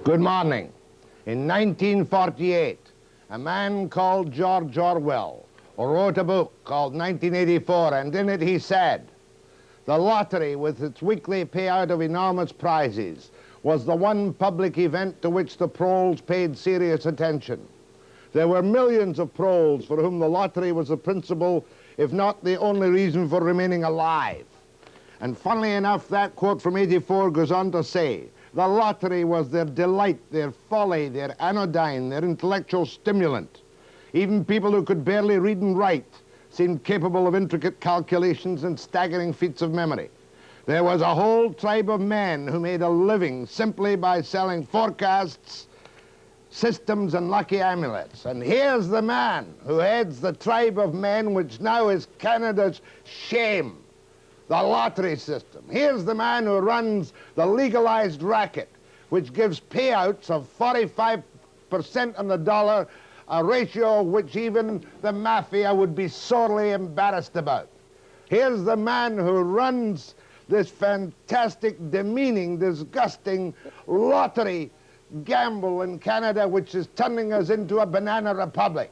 Good morning. In 1948, a man called George Orwell wrote a book called 1984, and in it he said, "The lottery, with its weekly payout of enormous prizes, was the one public event to which the proles paid serious attention. There were millions of proles for whom the lottery was the principal, if not the only reason for remaining alive." And funnily enough, that quote from 84 goes on to say, the lottery was their delight, their folly, their anodyne, their intellectual stimulant. Even people who could barely read and write seemed capable of intricate calculations and staggering feats of memory. There was a whole tribe of men who made a living simply by selling forecasts, systems, and lucky amulets. And here's the man who heads the tribe of men which now is Canada's shame, the lottery system. Here's the man who runs the legalized racket, which gives payouts of 45% on the dollar, a ratio which even the mafia would be sorely embarrassed about. Here's the man who runs this fantastic, demeaning, disgusting lottery gamble in Canada, which is turning us into a banana republic.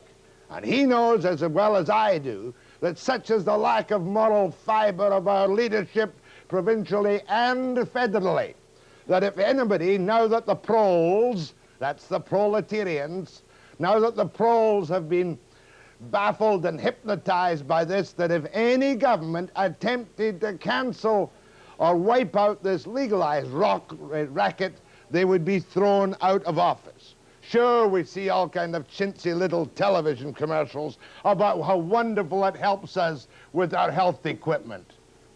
And he knows as well as I do that such is the lack of moral fiber of our leadership, provincially and federally, that if anybody, now that the proles, that's the proletarians, now that the proles have been baffled and hypnotized by this, that if any government attempted to cancel or wipe out this legalized racket, they would be thrown out of office. Sure, we see all kind of chintzy little television commercials about how wonderful it helps us with our health equipment,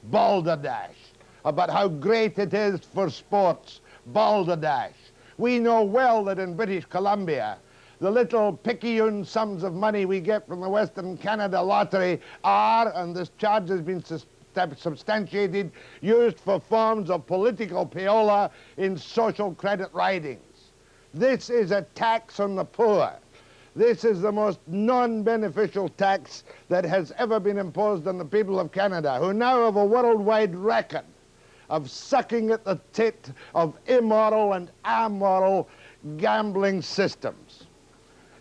balderdash. About how great it is for sports, balderdash. We know well that in British Columbia, the little picayune sums of money we get from the Western Canada Lottery are, and this charge has been substantiated, used for forms of political payola in social credit ridings. This is a tax on the poor. This is the most non-beneficial tax that has ever been imposed on the people of Canada, who now have a worldwide record of sucking at the tit of immoral and amoral gambling systems.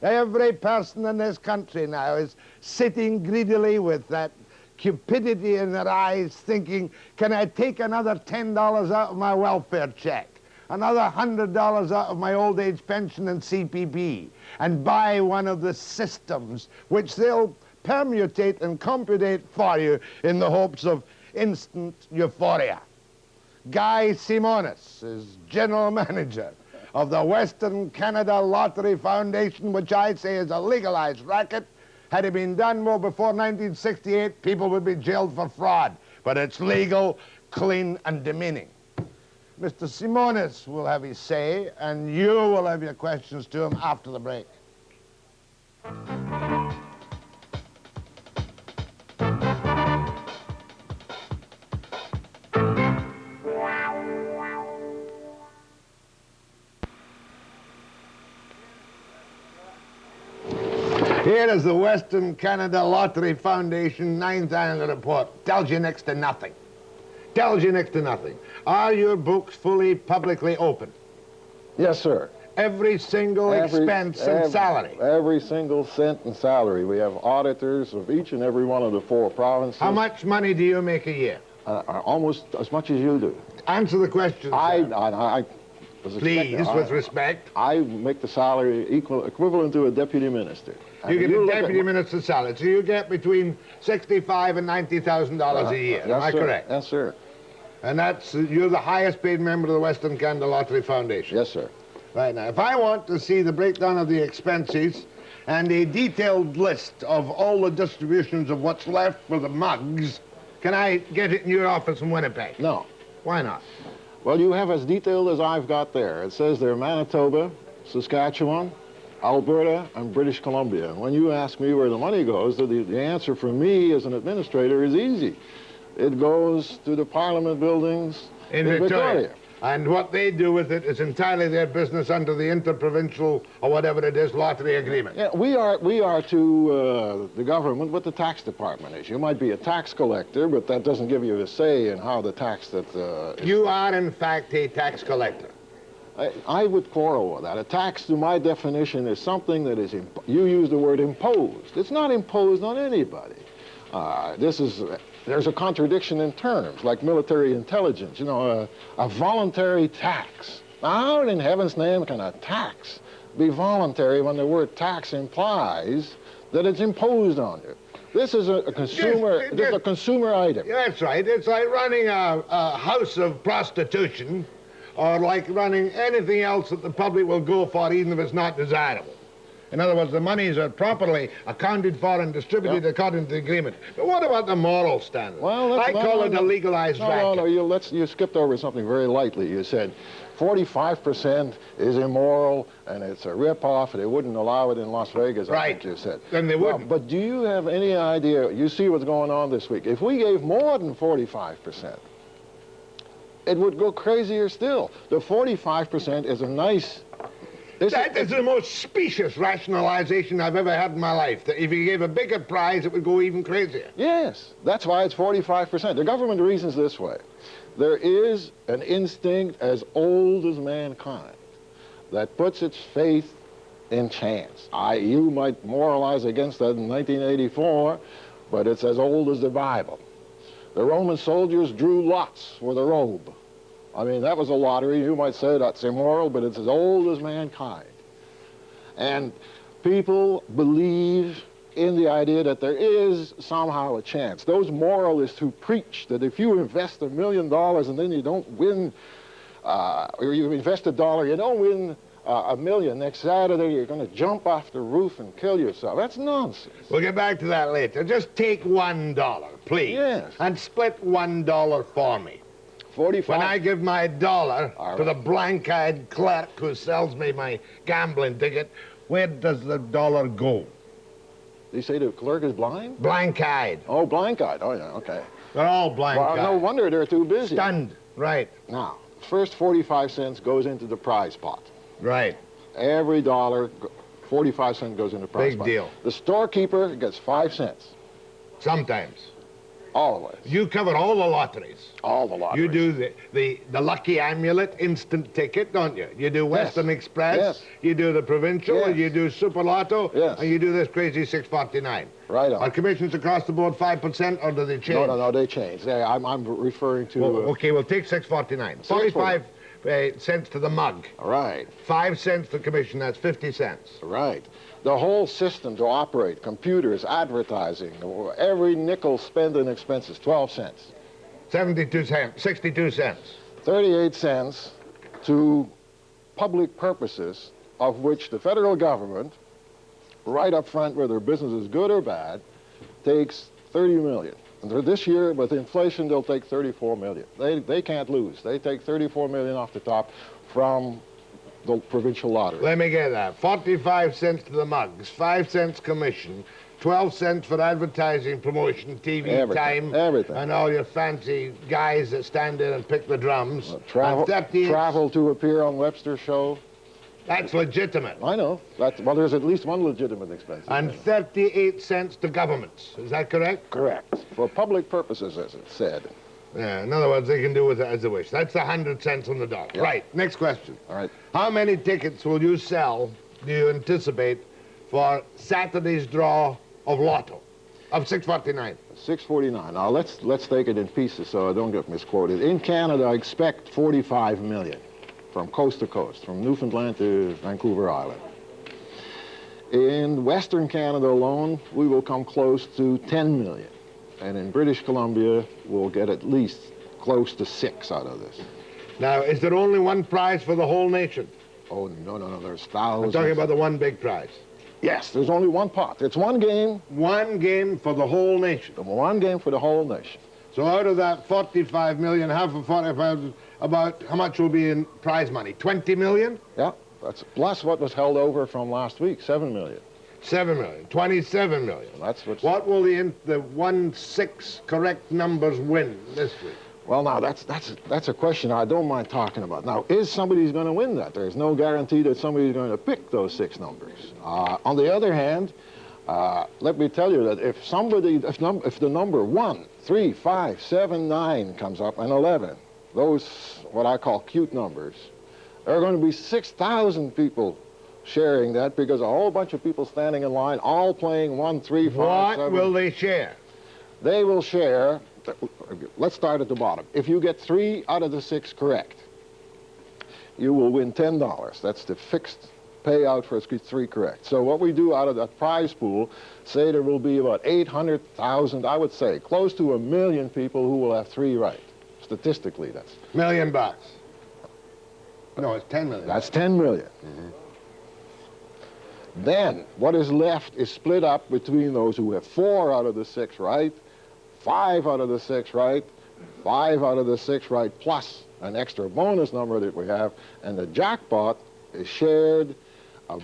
Every person in this country now is sitting greedily with that cupidity in their eyes, thinking, can I take another $10 out of my welfare check? Another $100 out of my old age pension and CPP, and buy one of the systems which they'll permutate and computate for you in the hopes of instant euphoria. Guy Simonis is general manager of the Western Canada Lottery Foundation, which I say is a legalized racket. Had it been done more before 1968, people would be jailed for fraud. But it's legal, clean, and demeaning. Mr. Simonis will have his say, and you will have your questions to him after the break. Here is the Western Canada Lottery Foundation 9th annual report. Tells you next to nothing. Tells you next to nothing. Are your books fully publicly open? Yes, sir. Every single expense and salary? Every single cent and salary. We have auditors of each and every one of the 4 provinces. How much money do you make a year? Almost as much as you do. Answer the question, sir. Please, with respect. I make the salary equivalent to a deputy minister. You get a deputy minister's salary, so you get between $65,000 and $90,000 a year. Am I correct? Yes, sir. And you're the highest paid member of the Western Canada Lottery Foundation? Yes, sir. Right. Now, if I want to see the breakdown of the expenses and a detailed list of all the distributions of what's left for the mugs, can I get it in your office in Winnipeg? No. Why not? Well, you have as detailed as I've got there. It says they're Manitoba, Saskatchewan, Alberta, and British Columbia. When you ask me where the money goes, the answer for me as an administrator is easy. It goes to the Parliament buildings in Victoria. And what they do with it is entirely their business under the interprovincial, or whatever it is, lottery agreement. Yeah, we are to the government what the tax department is. You might be a tax collector, but that doesn't give you a say in how the tax that... You are, in fact, a tax collector. I would quarrel with that. A tax, to my definition, is something that is, you use the word imposed. It's not imposed on anybody. There's a contradiction in terms, like military intelligence, you know, a voluntary tax. Now, how in heaven's name can a tax be voluntary when the word tax implies that it's imposed on you? This is a consumer, this is a consumer item. That's right. It's like running a house of prostitution, or like running anything else that the public will go for, even if it's not desirable. In other words, the monies are properly accounted for and distributed according to the agreement. But what about the moral standard? Well, I call it a legalized racket. No, you skipped over something very lightly. You said 45% is immoral and it's a rip-off, and they wouldn't allow it in Las Vegas, I think you said. Then they wouldn't. But do you have any idea, you see what's going on this week, if we gave more than 45%, it would go crazier still. The 45% is a nice... That is the most specious rationalization I've ever had in my life, that if you gave a bigger prize, it would go even crazier. Yes, that's why it's 45%. The government reasons this way. There is an instinct as old as mankind that puts its faith in chance. You might moralize against that in 1984, but it's as old as the Bible. The Roman soldiers drew lots for the robe. I mean, that was a lottery. You might say that's immoral, but it's as old as mankind. And people believe in the idea that there is somehow a chance. Those moralists who preach that if you invest $1 million and then you don't win, or you invest $1, you don't win $1 million, next Saturday you're going to jump off the roof and kill yourself. That's nonsense. We'll get back to that later. Just take $1, please. Yes. And split $1 for me. 45. When I give my dollar to the blank-eyed clerk who sells me my gambling ticket, where does the dollar go? You say the clerk is blind? Blank-eyed. Oh, blank-eyed. Oh, yeah, okay. They're all blank-eyed. Well, no wonder they're too busy. Stunned. Right. Now, first 45 cents goes into the prize pot. Right. Every dollar, 45 cents goes into the prize pot. Big deal. The storekeeper gets 5 cents. Sometimes. Always. You cover all the lotteries. All the lotteries. You do the Lucky Amulet instant ticket, don't you? You do Western Express. Yes. You do the Provincial. Yes. You do Super Lotto. Yes. And you do this crazy 649. Right on. Are commissions across the board 5%, or do they change? No, they change. I'm referring to... Well, okay, we'll take 649. 45 cents to the mug. Right. 5 cents to commission, that's 50 cents. Right. The whole system to operate, computers, advertising, every nickel spent in expenses, 12 cents. 72 cents, 62 cents. 38 cents to public purposes, of which the federal government, right up front, whether business is good or bad, takes 30 million. And this year, with inflation, they'll take 34 million. They can't lose. They take 34 million off the top from the provincial lottery. Let me get that. 45 cents to the mugs, 5 cents commission, 12 cents for advertising, promotion, TV time, everything. And all your fancy guys that stand there and pick the drums. Travel to appear on Webster show. That's legitimate. I know. Well, there's at least one legitimate expense. And 38 cents to governments. Is that correct? Correct. For public purposes, as it said. Yeah, in other words, they can do with it as they wish. That's 100 cents on the dollar. Yep. Right, next question. All right. How many tickets will you sell, do you anticipate, for Saturday's draw of Lotto, of 649? 649. Now, let's take it in pieces so I don't get misquoted. In Canada, I expect 45 million from coast to coast, from Newfoundland to Vancouver Island. In Western Canada alone, we will come close to 10 million. And in British Columbia, we'll get at least close to 6 out of this. Now, is there only one prize for the whole nation? Oh, no, there's thousands. I'm talking about the one big prize. Yes, there's only one pot. It's one game. One game for the whole nation. One game for the whole nation. So out of that 45 million, half of 45, about how much will be in prize money? 20 million? Yeah, that's plus what was held over from last week, 7 million. 7 million, 27 million. That's what's... What will the 1-6 correct numbers win this week? Well, now, that's a question I don't mind talking about. Now, is somebody going to win that? There's no guarantee that somebody's going to pick those 6 numbers. On the other hand, let me tell you that if the number 1, 3, 5, 7, 9 comes up, and 11, those, what I call cute numbers, There are going to be 6,000 people sharing that because a whole bunch of people standing in line, all playing 1, 3, 5, What 7. will they share? They will share, let's start at the bottom. If you get 3 out of the 6 correct, you will win $10. That's the fixed payout for 3 correct. So what we do out of that prize pool, say there will be about 800,000, I would say, close to 1 million people who will have 3 right. Statistically, that's... $1 million. No, it's 10 million. That's 10 million. Then, what is left is split up between those who have 4 out of the 6 right, 5 out of the 6 right, 5 out of the 6 right, plus an extra bonus number that we have, and the jackpot is shared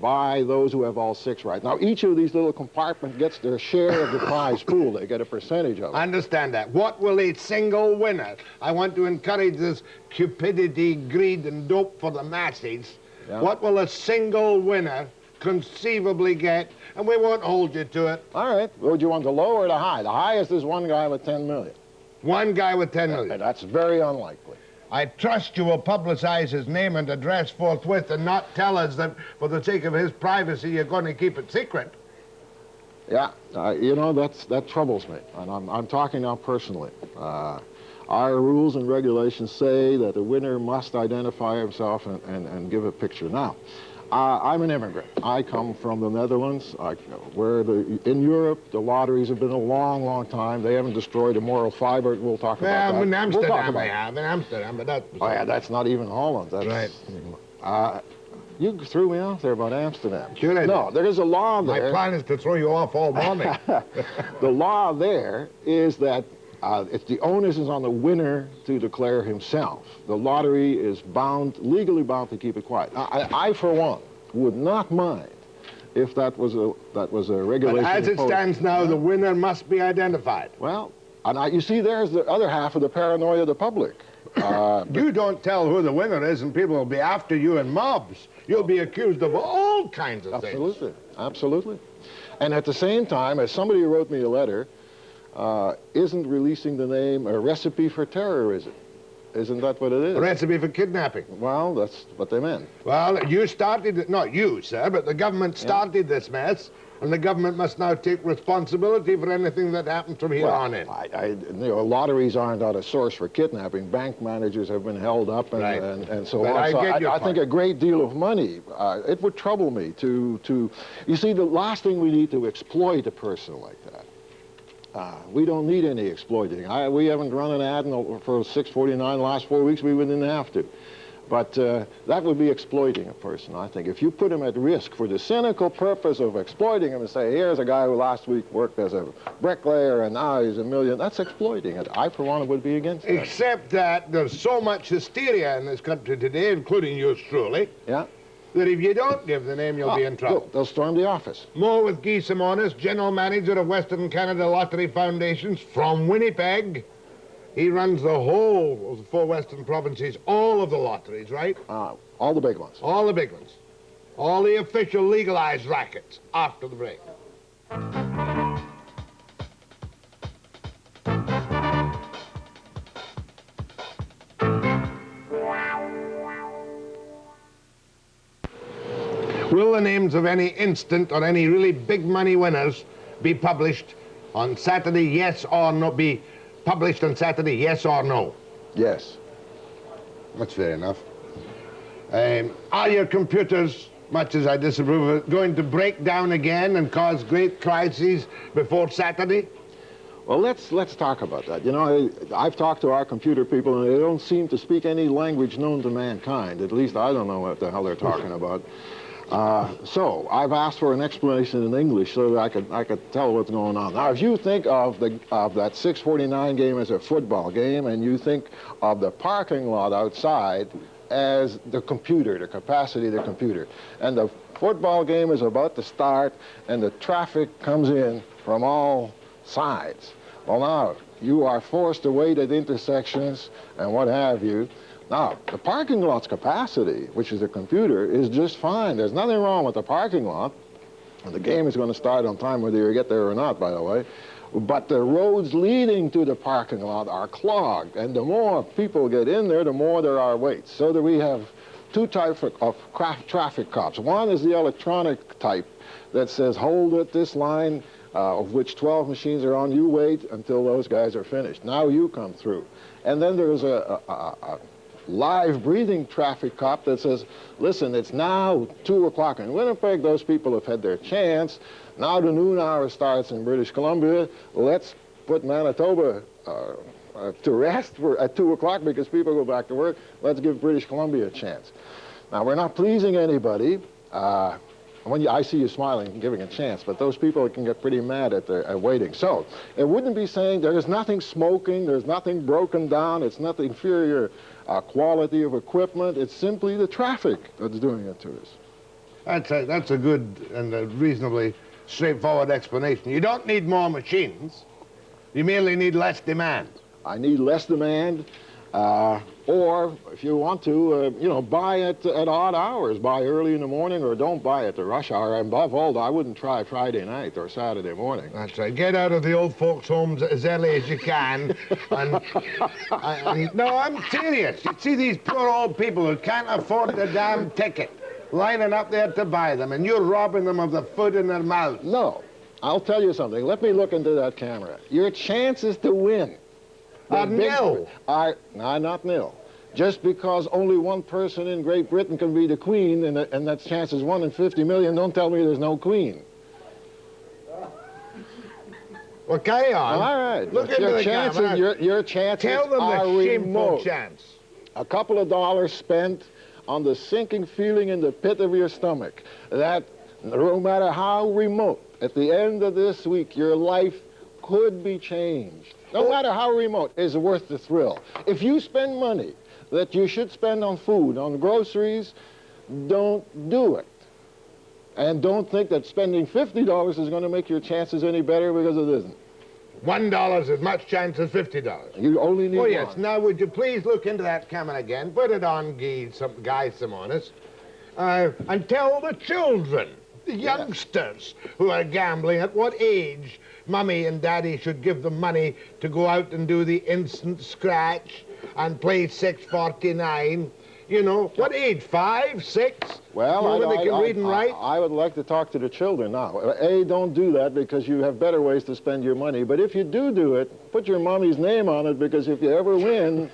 by those who have all 6 right. Now, each of these little compartments gets their share of the prize pool. They get a percentage of it. I understand that. What will a single winner? I want to encourage this cupidity, greed, and dope for the masses. Yeah. What will a single winner conceivably get? And we won't hold you to it. All right. Would you want the low or the high? The highest is one guy with 10 million. One guy with 10 million. And that's very unlikely. I trust you will publicize his name and address forthwith and not tell us that for the sake of his privacy you're going to keep it secret. Yeah, you know, that troubles me, and I'm talking now personally. Our rules and regulations say that the winner must identify himself and give a picture. Now, I'm an immigrant. I come from the Netherlands, where in Europe, the lotteries have been a long, long time. They haven't destroyed the moral fiber. We'll talk about that. In Amsterdam, we'll talk about they have. In Amsterdam, but that's... Oh, yeah, that's not even Holland. That's, right. You threw me off there about Amsterdam. Sure I did. No, there is a law there. My plan is to throw you off all morning. The law there is that the onus is on the winner to declare himself. The lottery is legally bound to keep it quiet. I for one, would not mind if that was a regulation. But as it imposed. stands now, the winner must be identified. Well, and you see, there's the other half of the paranoia of the public. You don't tell who the winner is, and people will be after you in mobs. You'll be accused of all kinds of Absolutely, absolutely. And at the same time, as somebody wrote me a letter, isn't releasing the name a recipe for terrorism? Isn't that what it is? A recipe for kidnapping. Well, that's what they meant. Well, you started it, not you, sir, but the government started this mess, and the government must now take responsibility for anything that happens from here on in. You know, lotteries aren't a source for kidnapping. Bank managers have been held up and so But on. So I think a great deal of money, it would trouble me to... You see, the last thing we need to exploit a person like that. We don't need any exploiting. We haven't run an ad for 649 the last 4 weeks. We wouldn't have to. But that would be exploiting a person, I think. If you put him at risk for the cynical purpose of exploiting him and say, here's a guy who last week worked as a bricklayer and now he's $1 million, that's exploiting it. I, for one, would be against that. Except that there's so much hysteria in this country today, including yours truly, Yeah. that if you don't give the name, you'll be in trouble. They'll storm the office. More with Guy Simonis, General Manager of Western Canada Lottery Foundations from Winnipeg. He runs the whole of the 4 Western provinces, all of the lotteries, right? All the big ones. All the big ones. All the official legalized rackets after the break. Will the names of any instant or any really big money winners be published on Saturday, yes or no? Be published on Saturday, yes or no? Yes. That's fair enough. Are your computers, much as I disapprove of it, going to break down again and cause great crises before Saturday? Well, let's talk about that. You know, I've talked to our computer people, and they don't seem to speak any language known to mankind. At least I don't know what the hell they're talking about. So I've asked for an explanation in English so that I could tell what's going on. Now, if you think of that 649 game as a football game, and you think of the parking lot outside as the computer, the capacity of the computer, and the football game is about to start, and the traffic comes in from all sides. Well, now you are forced to wait at intersections and what have you. Now, the parking lot's capacity, which is the computer, is just fine. There's nothing wrong with the parking lot. And the game is going to start on time whether you get there or not, by the way. But the roads leading to the parking lot are clogged. And the more people get in there, the more there are waits. So that we have two types of traffic cops. One is the electronic type that says, hold at this line, of which 12 machines are on. You wait until those guys are finished. Now you come through. And then there's a live breathing traffic cop that says, listen, it's now 2 o'clock in Winnipeg. Those people have had their chance. Now the noon hour starts in British Columbia. Let's put Manitoba to rest at 2 o'clock because people go back to work. Let's give British Columbia a chance. Now, we're not pleasing anybody. I see you smiling and giving a chance, but those people can get pretty mad at waiting. So it wouldn't be saying there's nothing smoking, there's nothing broken down, it's not the inferior quality of equipment, it's simply the traffic that's doing it to us. That's a good and a reasonably straightforward explanation. You don't need more machines. You merely need less demand. I need less demand, or if you want to, buy it at odd hours. Buy early in the morning, or don't buy at the rush hour. And above all, I wouldn't try Friday night or Saturday morning. That's right. Get out of the old folks' homes as early as you can. No, I'm serious. You see these poor old people who can't afford the damn ticket, lining up there to buy them, and you're robbing them of the food in their mouths. No. I'll tell you something. Let me look into that camera. Your chances to win are nil. Not nil. Just because only one person in Great Britain can be the queen, and that chance is 1 in 50 million, don't tell me there's no queen. Well, carry on. All right. Look into the camera. Your chances Tell them are the shameful remote. chance. A couple of dollars spent on the sinking feeling in the pit of your stomach that no matter how remote, at the end of this week, your life could be changed. No matter how remote, is worth the thrill. If you spend money that you should spend on food, on groceries, don't do it. And don't think that spending $50 is going to make your chances any better, because it isn't. $1 as much chance as $50. You only need Oh, yes. one. Now, would you please look into that camera again? Put it on Guy Simonis. And tell the children, the youngsters who are gambling, at what age Mummy and Daddy should give them money to go out and do the instant scratch and play 649. You know, what age? 5, 6? Well, when they can read and write? I would like to talk to the children now. A, don't do that because you have better ways to spend your money. But if you do it, put your mommy's name on it, because if you ever win,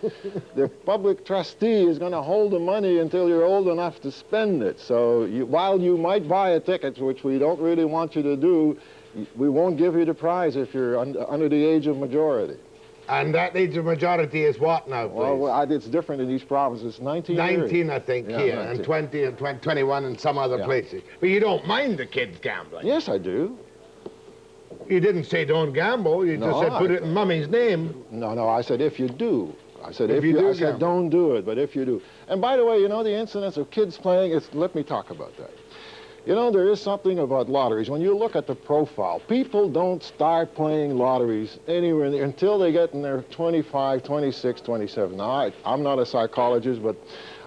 the public trustee is going to hold the money until you're old enough to spend it. So while you might buy a ticket, which we don't really want you to do, we won't give you the prize if you're under the age of majority. And that age of majority is what now, please? Well, it's different in each province. It's 19 19, years. I think, Yeah, here, 19. and 20 and 21 in some other places. But you don't mind the kids gambling? Yes, I do. You didn't say don't gamble. You just said put it in Mummy's name. No, I said if you do. I said if you do I said don't do it, but if you do. And by the way, you know, the incidence of kids playing, let me talk about that. You know, there is something about lotteries. When you look at the profile, people don't start playing lotteries anywhere until they get in their 25, 26, 27. Now, I'm not a psychologist, but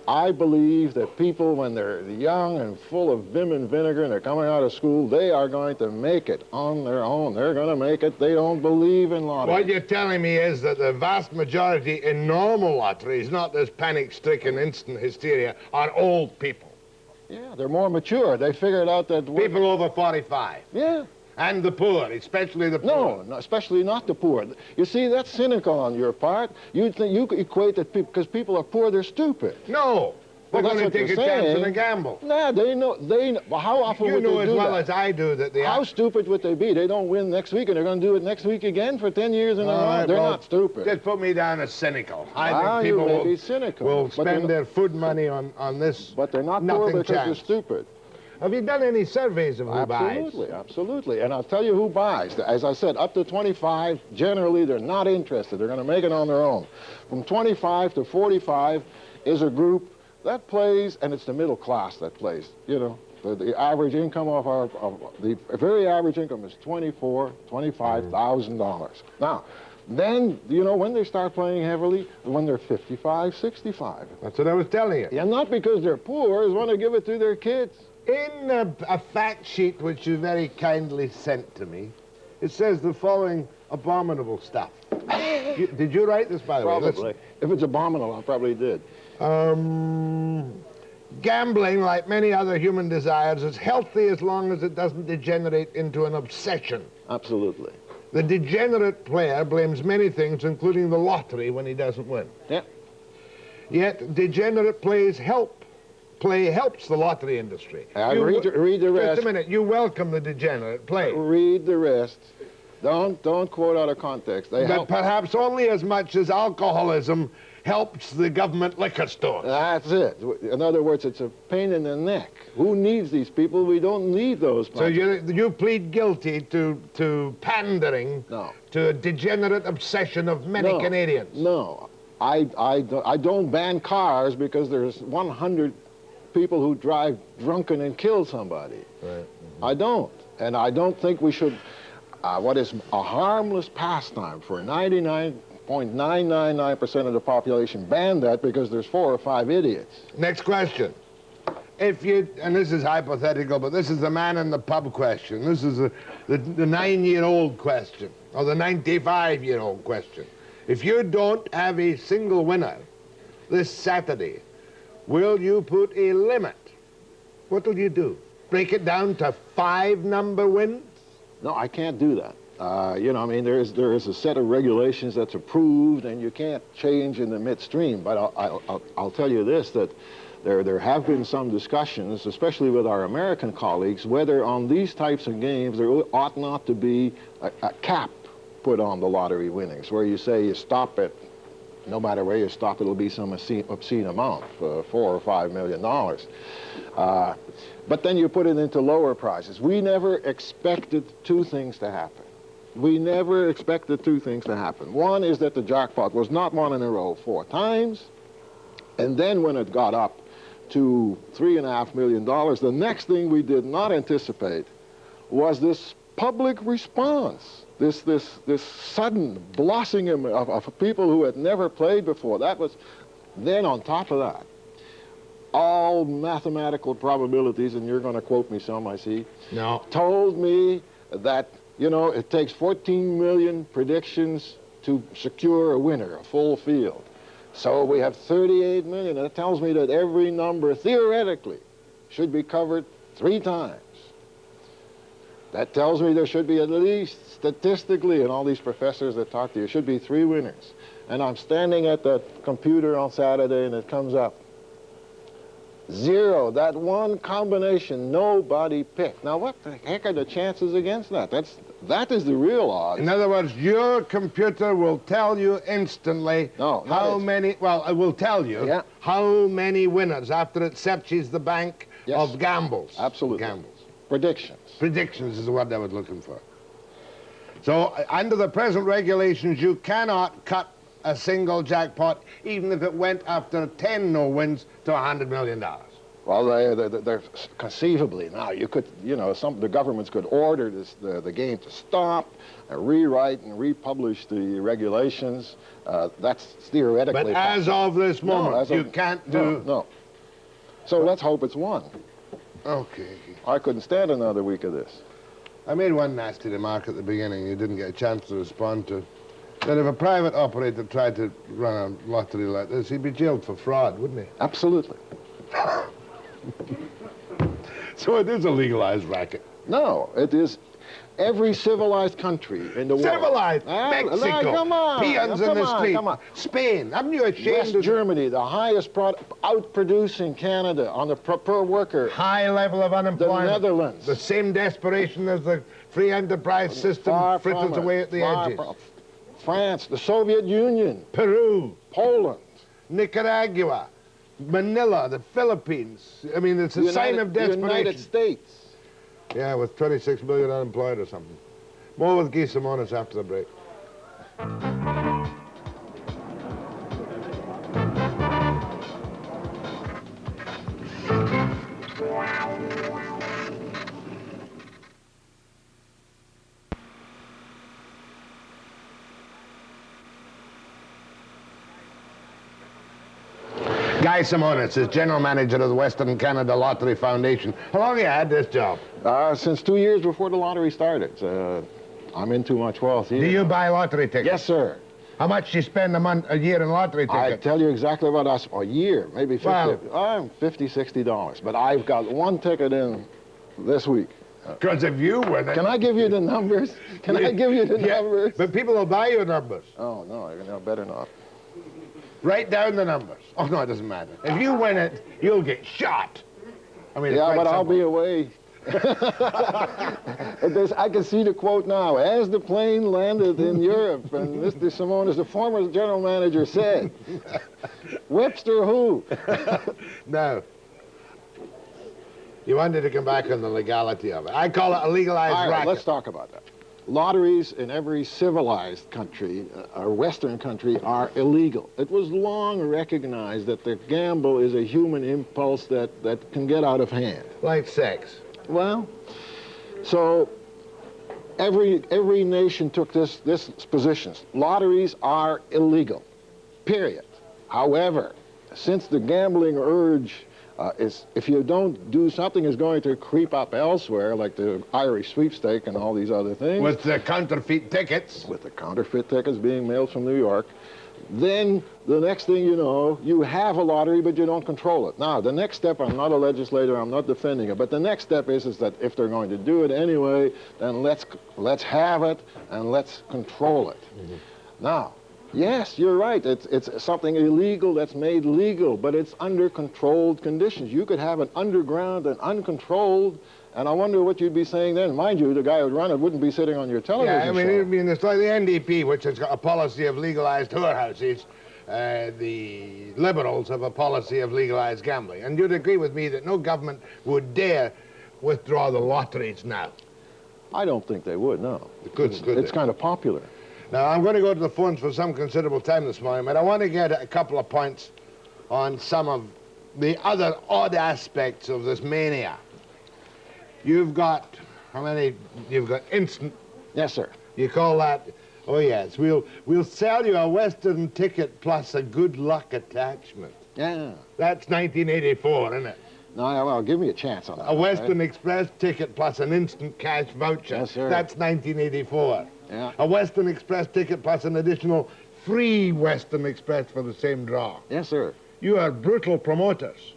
I believe that people, when they're young and full of vim and vinegar and they're coming out of school, they are going to make it on their own. They're going to make it. They don't believe in lotteries. What you're telling me is that the vast majority in normal lotteries, not this panic-stricken instant hysteria, are old people. Yeah, they're more mature. They figured out that... People over 45. Yeah. And the poor, especially the poor. No, especially not the poor. You see, that's cynical on your part. You equate that because people are poor, they're stupid. No. They're going to take a chance and a gamble. Nah, they know. Well, how often would they do that? You know as well as I do that How stupid would they be? They don't win next week, and they're going to do it next week again for 10 years in a row. They're not stupid. Just put me down as cynical. I think people you may be cynical, will spend their food money on this. But they're not poor because they're stupid. Have you done any surveys of who buys? Absolutely, absolutely. And I'll tell you who buys. As I said, up to 25, generally they're not interested. They're going to make it on their own. From 25 to 45 is a group that plays, and it's the middle class that plays. You know, the average income the very average income is $24,000-$25,000. Now, then, you know, when they start playing heavily, when they're 55, 65. That's what I was telling you. Yeah, not because they're poor, is want to give it to their kids. In a fact sheet which you very kindly sent to me, it says the following abominable stuff. Did you write this, by the way? Probably. If it's abominable, I probably did. Gambling, like many other human desires, is healthy as long as it doesn't degenerate into an obsession. Absolutely. The degenerate player blames many things, including the lottery, when he doesn't win. Yeah. Yet degenerate play helps the lottery industry. Read the rest. Just a minute. You welcome the degenerate play. Read the rest. Don't quote out of context. They But help. perhaps only as much as alcoholism helps the government liquor store. That's it. In other words, it's a pain in the neck. Who needs these people? We don't need those. So you plead guilty to pandering to a degenerate obsession of many Canadians. No, I don't ban cars because there's 100 people who drive drunken and kill somebody. Right. Mm-hmm. I don't, and I don't think we should. What is a harmless pastime for 99.999% of the population, ban that because there's 4 or 5 idiots. Next question. If you, and this is hypothetical, but this is the man in the pub question. This is the 9-year-old question, or the 95-year-old question. If you don't have a single winner this Saturday, will you put a limit? What will you do? Break it down to 5 number wins? No, I can't do that. You know, I mean, there is a set of regulations that's approved, and you can't change in the midstream. But I'll tell you this, that there have been some discussions, especially with our American colleagues, whether on these types of games there ought not to be a cap put on the lottery winnings, where you say you stop it, no matter where you stop, it'll be some obscene amount, $4 or $5 million. But then you put it into lower prizes. We never expected 2 things to happen. We never expected 2 things to happen. One is that the jackpot was not won in a row 4 times, and then when it got up to $3.5 million, the next thing we did not anticipate was this public response, this sudden blossoming of people who had never played before. That was, then on top of that, all mathematical probabilities, and you're going to quote me some, I see, told me that, you know, it takes 14 million predictions to secure a winner, a full field. So we have 38 million. That tells me that every number, theoretically, should be covered 3 times. That tells me there should be at least, statistically, and all these professors that talk to you, should be 3 winners. And I'm standing at the computer on Saturday, and it comes up. 0, that one combination nobody picked. Now what the heck are the chances against that? That is the real odds. In other words, your computer will tell you instantly how many, well, it will tell you how many winners after it searches the bank of gambles. Absolutely. Gambles. Predictions. Predictions is the word I was looking for. So under the present regulations, you cannot cut a single jackpot, even if it went after 10 no-wins, to $100 million. Well, they're conceivably now. You could, you know, the governments could order the game to stop, rewrite and republish the regulations. That's theoretically. But as of this moment, you can't do. No. So let's hope it's 1. Okay. I couldn't stand another week of this. I made one nasty remark at the beginning you didn't get a chance to respond to. That if a private operator tried to run a lottery like this, he'd be jailed for fraud, wouldn't he? Absolutely. So it is a legalized racket. No, it is every civilized country in the world. Civilized? Mexico. Come on. Peons in the street. Come on. Spain. Haven't you ashamed West Germany, the highest outproducing Canada on the per worker. High level of unemployment. The Netherlands. The same desperation as the free enterprise system fritters away at the edges. France, the Soviet Union. Peru. Poland. Nicaragua. Manila, the Philippines. I mean, it's a sign of desperation. The United States. Yeah, with 26 million unemployed or something. More with Guy Simonis after the break. Guy Simonis is general manager of the Western Canada Lottery Foundation. How long have you had this job? Since 2 years before the lottery started. I'm into my 12th year. Do you buy lottery tickets? Yes, sir. How much do you spend a year in lottery tickets? I tell you exactly what a year, maybe 50, Wow. $50, $60. But I've got one ticket in this week. Because if you win it... Can I give you the numbers? Can I give you the numbers? But people will buy your numbers. Oh, no, better not. Write down the numbers. Oh, no, it doesn't matter. If you win it, you'll get shot. I mean, yeah, but simple. I'll be away. I can see the quote now. As the plane landed in Europe, and Mr. Simone, as the former general manager said, Webster who? No. You wanted to come back on the legality of it. I call it a legalized All right, racket. let's talk about that. Lotteries in every civilized country, or Western country, are illegal. It was long recognized that the gamble is a human impulse that can get out of hand. Like sex. Well, so every nation took this position. Lotteries are illegal, period. However, since the gambling urge is, if you don't do something, is going to creep up elsewhere, like the Irish sweepstake and all these other things. With the counterfeit tickets. With the counterfeit tickets being mailed from New York. Then the next thing you know, you have a lottery, but you don't control it. Now, the next step, I'm not a legislator, I'm not defending it, but the next step is that if they're going to do it anyway, then let's have it and let's control it. Mm-hmm. Now, yes, you're right. It's something illegal that's made legal, but it's under controlled conditions. You could have it underground and uncontrolled, and I wonder what you'd be saying then. Mind you, the guy who'd run it wouldn't be sitting on your television Yeah, I mean, show. it'd be in the NDP, which has got a policy of legalized whorehouses. The Liberals have a policy of legalized gambling. And you'd agree with me that no government would dare withdraw the lotteries now. I don't think they would, no. It's kind of popular. Now, I'm going to go to the phones for some considerable time this morning, but I want to get a couple of points on some of the other odd aspects of this mania. You've got, how many? You've got instant. Yes, sir. You call that, oh yes, we'll sell you a Western ticket plus a good luck attachment. Yeah. That's 1984, isn't it? No, well, give me a chance on that. A Western Express ticket plus an instant cash voucher. Yes, sir. That's 1984. Yeah. A Western Express ticket plus an additional free Western Express for the same draw. Yes, sir. You are brutal promoters.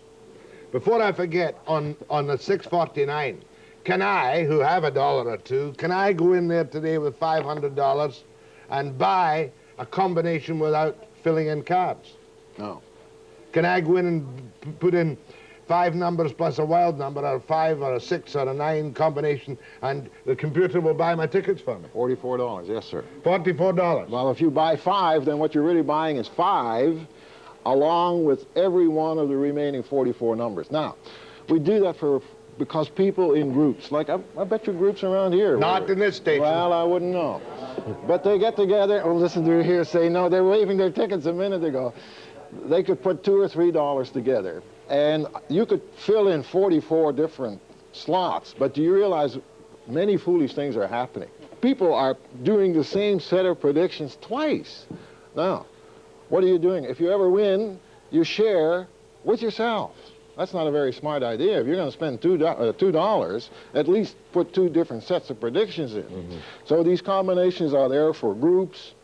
Before I forget, on the 649, can I, who have $1 or two, can I go in there today with $500 and buy a combination without filling in cards? No. Can I go in and put in 5 numbers plus a wild number, or a 5 or a 6 or a 9 combination, and the computer will buy my tickets for me? $44, yes, sir. $44. Well, if you buy 5, then what you're really buying is 5, along with every one of the remaining 44 numbers. Now, we do that because people in groups, like I bet you groups around here. Not in this station. Well, I wouldn't know. But they get together, or listen to here say, no, they're waiving their tickets a minute ago. They could put $2 or $3 together, and you could fill in 44 different slots, but do you realize many foolish things are happening? People are doing the same set of predictions twice. Now, what are you doing? If you ever win, you share with yourself. That's not a very smart idea. If you're going to spend $2, at least put 2 different sets of predictions in. Mm-hmm. So these combinations are there for groups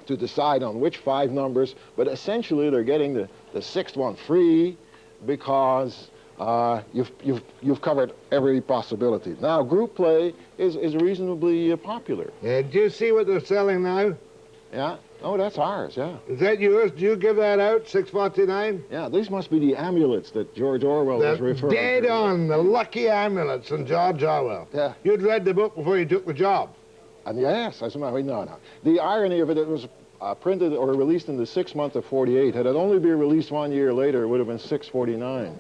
to decide on which 5 numbers, but essentially they're getting the 6th one free because you've covered every possibility. Now, group play is reasonably popular. Do you see what they're selling now? Yeah. Oh, that's ours, yeah. Is that yours? Do you give that out, 649? Yeah, these must be the amulets that George Orwell was referring to. Dead on, the lucky amulets from George Orwell. Yeah. You'd read the book before you took the job. And yes, that's no. The irony of it was printed or released in the 6th month of 48. Had it only been released 1 year later, it would have been 649.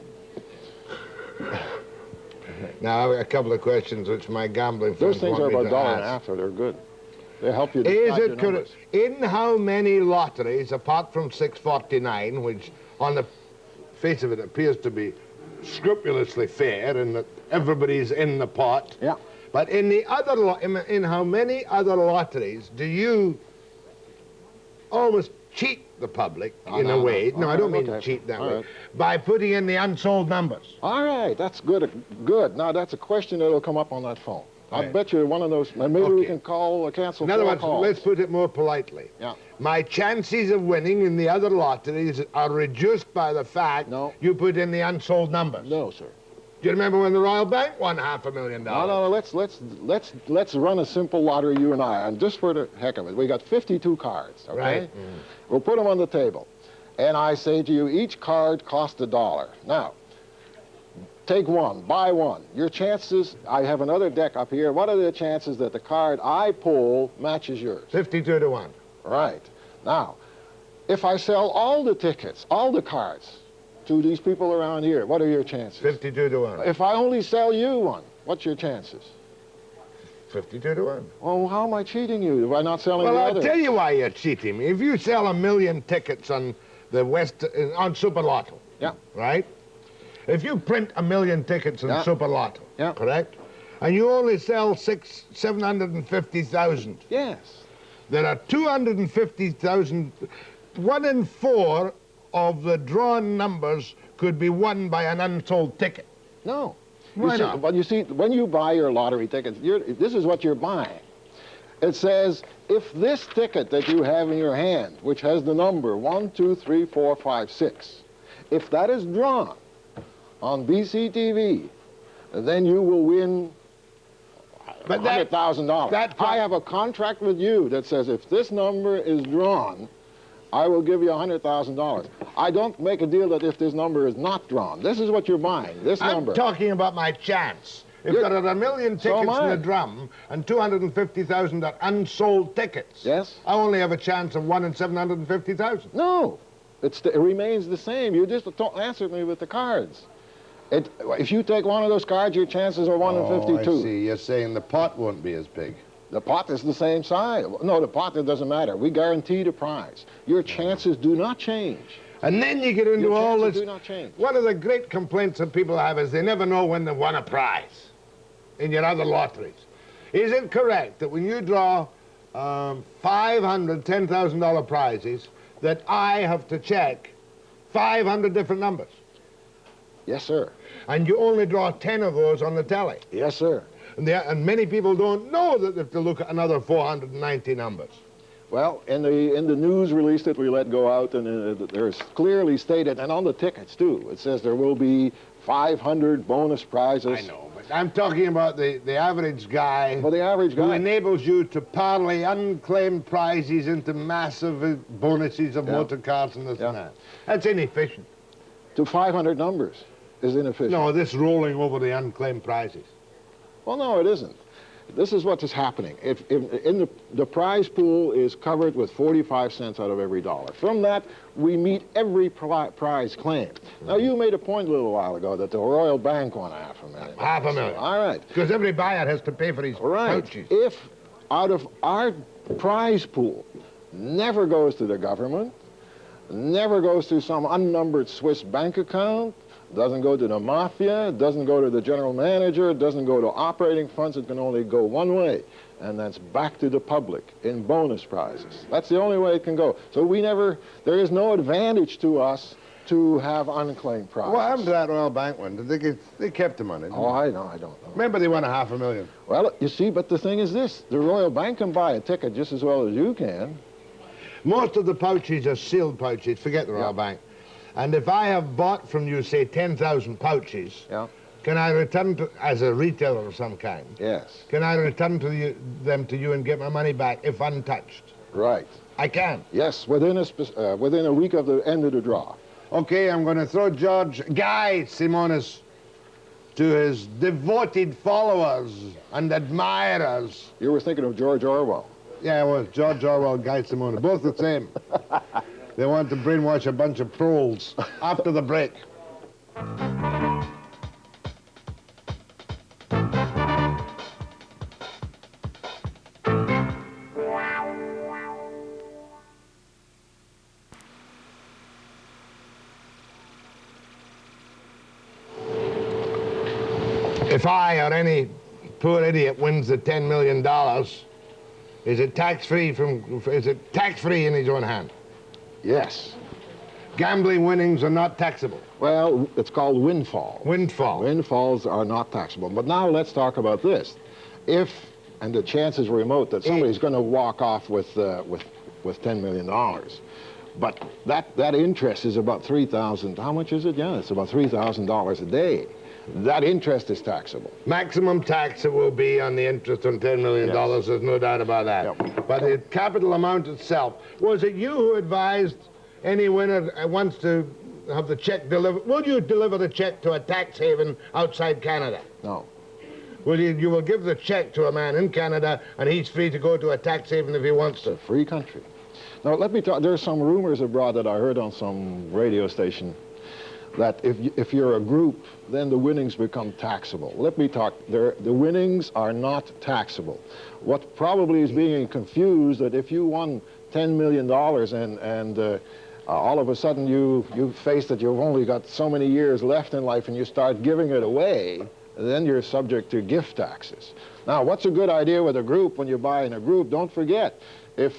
Now, a couple of questions which my gambling friends Those things are about $1.50, so they're good. They help you decide your numbers. In how many lotteries, apart from 649, which on the face of it appears to be scrupulously fair and that everybody's in the pot, yeah. But in how many other lotteries do you almost cheat the public in a way? No, I don't mean to cheat that way. Right. By putting in the unsold numbers. All right, that's good. Good. Now, that's a question that'll come up on that phone. I'll Right. bet you one of those, maybe we Okay. can call, cancel In other 4 words, calls. let's put it more politely. Yeah. My chances of winning in the other lotteries are reduced by the fact No. you put in the unsold numbers. No, sir. Do you remember when the Royal Bank won $500,000? No, let's run a simple lottery, you and I, and just for the heck of it. We got 52 cards, okay? Right. We'll put them on the table. And I say to you, each card costs $1. Now, take one, buy one. Your chances, I have another deck up here. What are the chances that the card I pull matches yours? 52 to 1. Right. Now, if I sell all the tickets, all the cards, to these people around here, what are your chances? 52 to 1. If I only sell you one, what's your chances? 52 to 1. Well, how am I cheating you by not selling Well, the I'll others? tell you why you're cheating me. If you sell 1,000,000 tickets on the on Super Lotto, Yeah. right? If you print 1,000,000 tickets on Yeah. Super Lotto, Yeah. correct? And you only sell 750,000. Yes. There are 250,000. 1 in 4 of the drawn numbers could be won by an unsold ticket. No. Why You see, not? but you see, when you buy your lottery tickets, this is what you're buying. It says, if this ticket that you have in your hand, which has the number 1, 2, 3, 4, 5, 6, if that is drawn on BCTV, then you will win But that- $100,000. that- I have a contract with you that says if this number is drawn, I will give you $100,000. I don't make a deal that if this number is not drawn. This is what you're buying, this I'm number. talking about my chance. If You're- there are 1,000,000 So am tickets in I. the drum and 250,000 are unsold tickets, Yes? I only have a chance of 1 in 750,000. No, it remains the same. You just don't answer me with the cards. If you take one of those cards, your chances are 1 in 52. I see. You're saying the pot won't be as big. The pot is the same size. No, the pot, it doesn't matter. We guarantee the prize. Your chances do not change. And then you get into Your all chances this. do not change. One of the great complaints that people have is they never know when they won a prize in your other lotteries. Is it correct that when you draw $500, $10,000 prizes, that I have to check 500 different numbers? Yes, sir. And you only draw 10 of those on the telly. Yes, sir. And many people don't know that they have to look at another 490 numbers. Well, in the news release that we let go out, and there's clearly stated, and on the tickets too, it says there will be 500 bonus prizes. I know, but I'm talking about the average guy. For the average Who guy. enables you to parlay unclaimed prizes into massive bonuses of Yeah. motor cars and this Yeah. and that. That's inefficient. To 500 numbers is inefficient. No, this rolling over the unclaimed prizes. Well, no, it isn't. This is what is happening. If the prize pool is covered with 45 cents out of every dollar. From that, we meet every prize claim. Now, you made a point a little while ago that the Royal Bank won $500,000. $500,000. All right. Because every buyer has to pay for these Right. pouches. If out of our prize pool never goes to the government, never goes to some unnumbered Swiss bank account, doesn't go to the mafia, doesn't go to the general manager, doesn't go to operating funds, it can only go one way, and that's back to the public in bonus prizes. That's the only way it can go. So there is no advantage to us to have unclaimed prizes. What happened to that Royal Bank one? They kept the money. Oh, I know, I don't know. Remember they won $500,000. Well, you see, but the thing is this, the Royal Bank can buy a ticket just as well as you can. Most of the pouches are sealed pouches. Forget the Royal Yeah. Bank. And if I have bought from you, say, 10,000 pouches, Yeah. can I return to, as a retailer of some kind, Yes. can I return them to you and get my money back if untouched? Right. I can. Yes, within a week of the end of the draw. Okay, I'm going to throw Guy Simonis to his devoted followers and admirers. You were thinking of George Orwell. Yeah, well, George Orwell, Guy Simonis, both the same. They want to brainwash a bunch of proles. After the break. If I or any poor idiot wins the $10 million, is it tax-free in his own hand? Yes. Gambling winnings are not taxable. Well, it's called windfall. Windfall. Windfalls are not taxable. But now let's talk about this. if, and the chance is remote that somebody's going to walk off with $10 million. But that interest is about $3,000. How much is it? Yeah, it's about $3,000 a day. That interest is taxable. Maximum tax it will be on the interest on $10 million. Yes. There's no doubt about that. Yep. But the capital amount itself, was it you who advised any winner wants to have the check delivered? Will you deliver the check to a tax haven outside Canada? No. Will you will give the check to a man in Canada and he's free to go to a tax haven if he wants to? It's a free country. Now, let me talk. There's some rumors abroad that I heard on some radio station that if you're a group, then the winnings become taxable. Let me talk. The winnings are not taxable. What probably is being confused that if you won $10 million and all of a sudden you face that you've only got so many years left in life and you start giving it away, then you're subject to gift taxes. Now, what's a good idea with a group when you're buying a group? Don't forget, if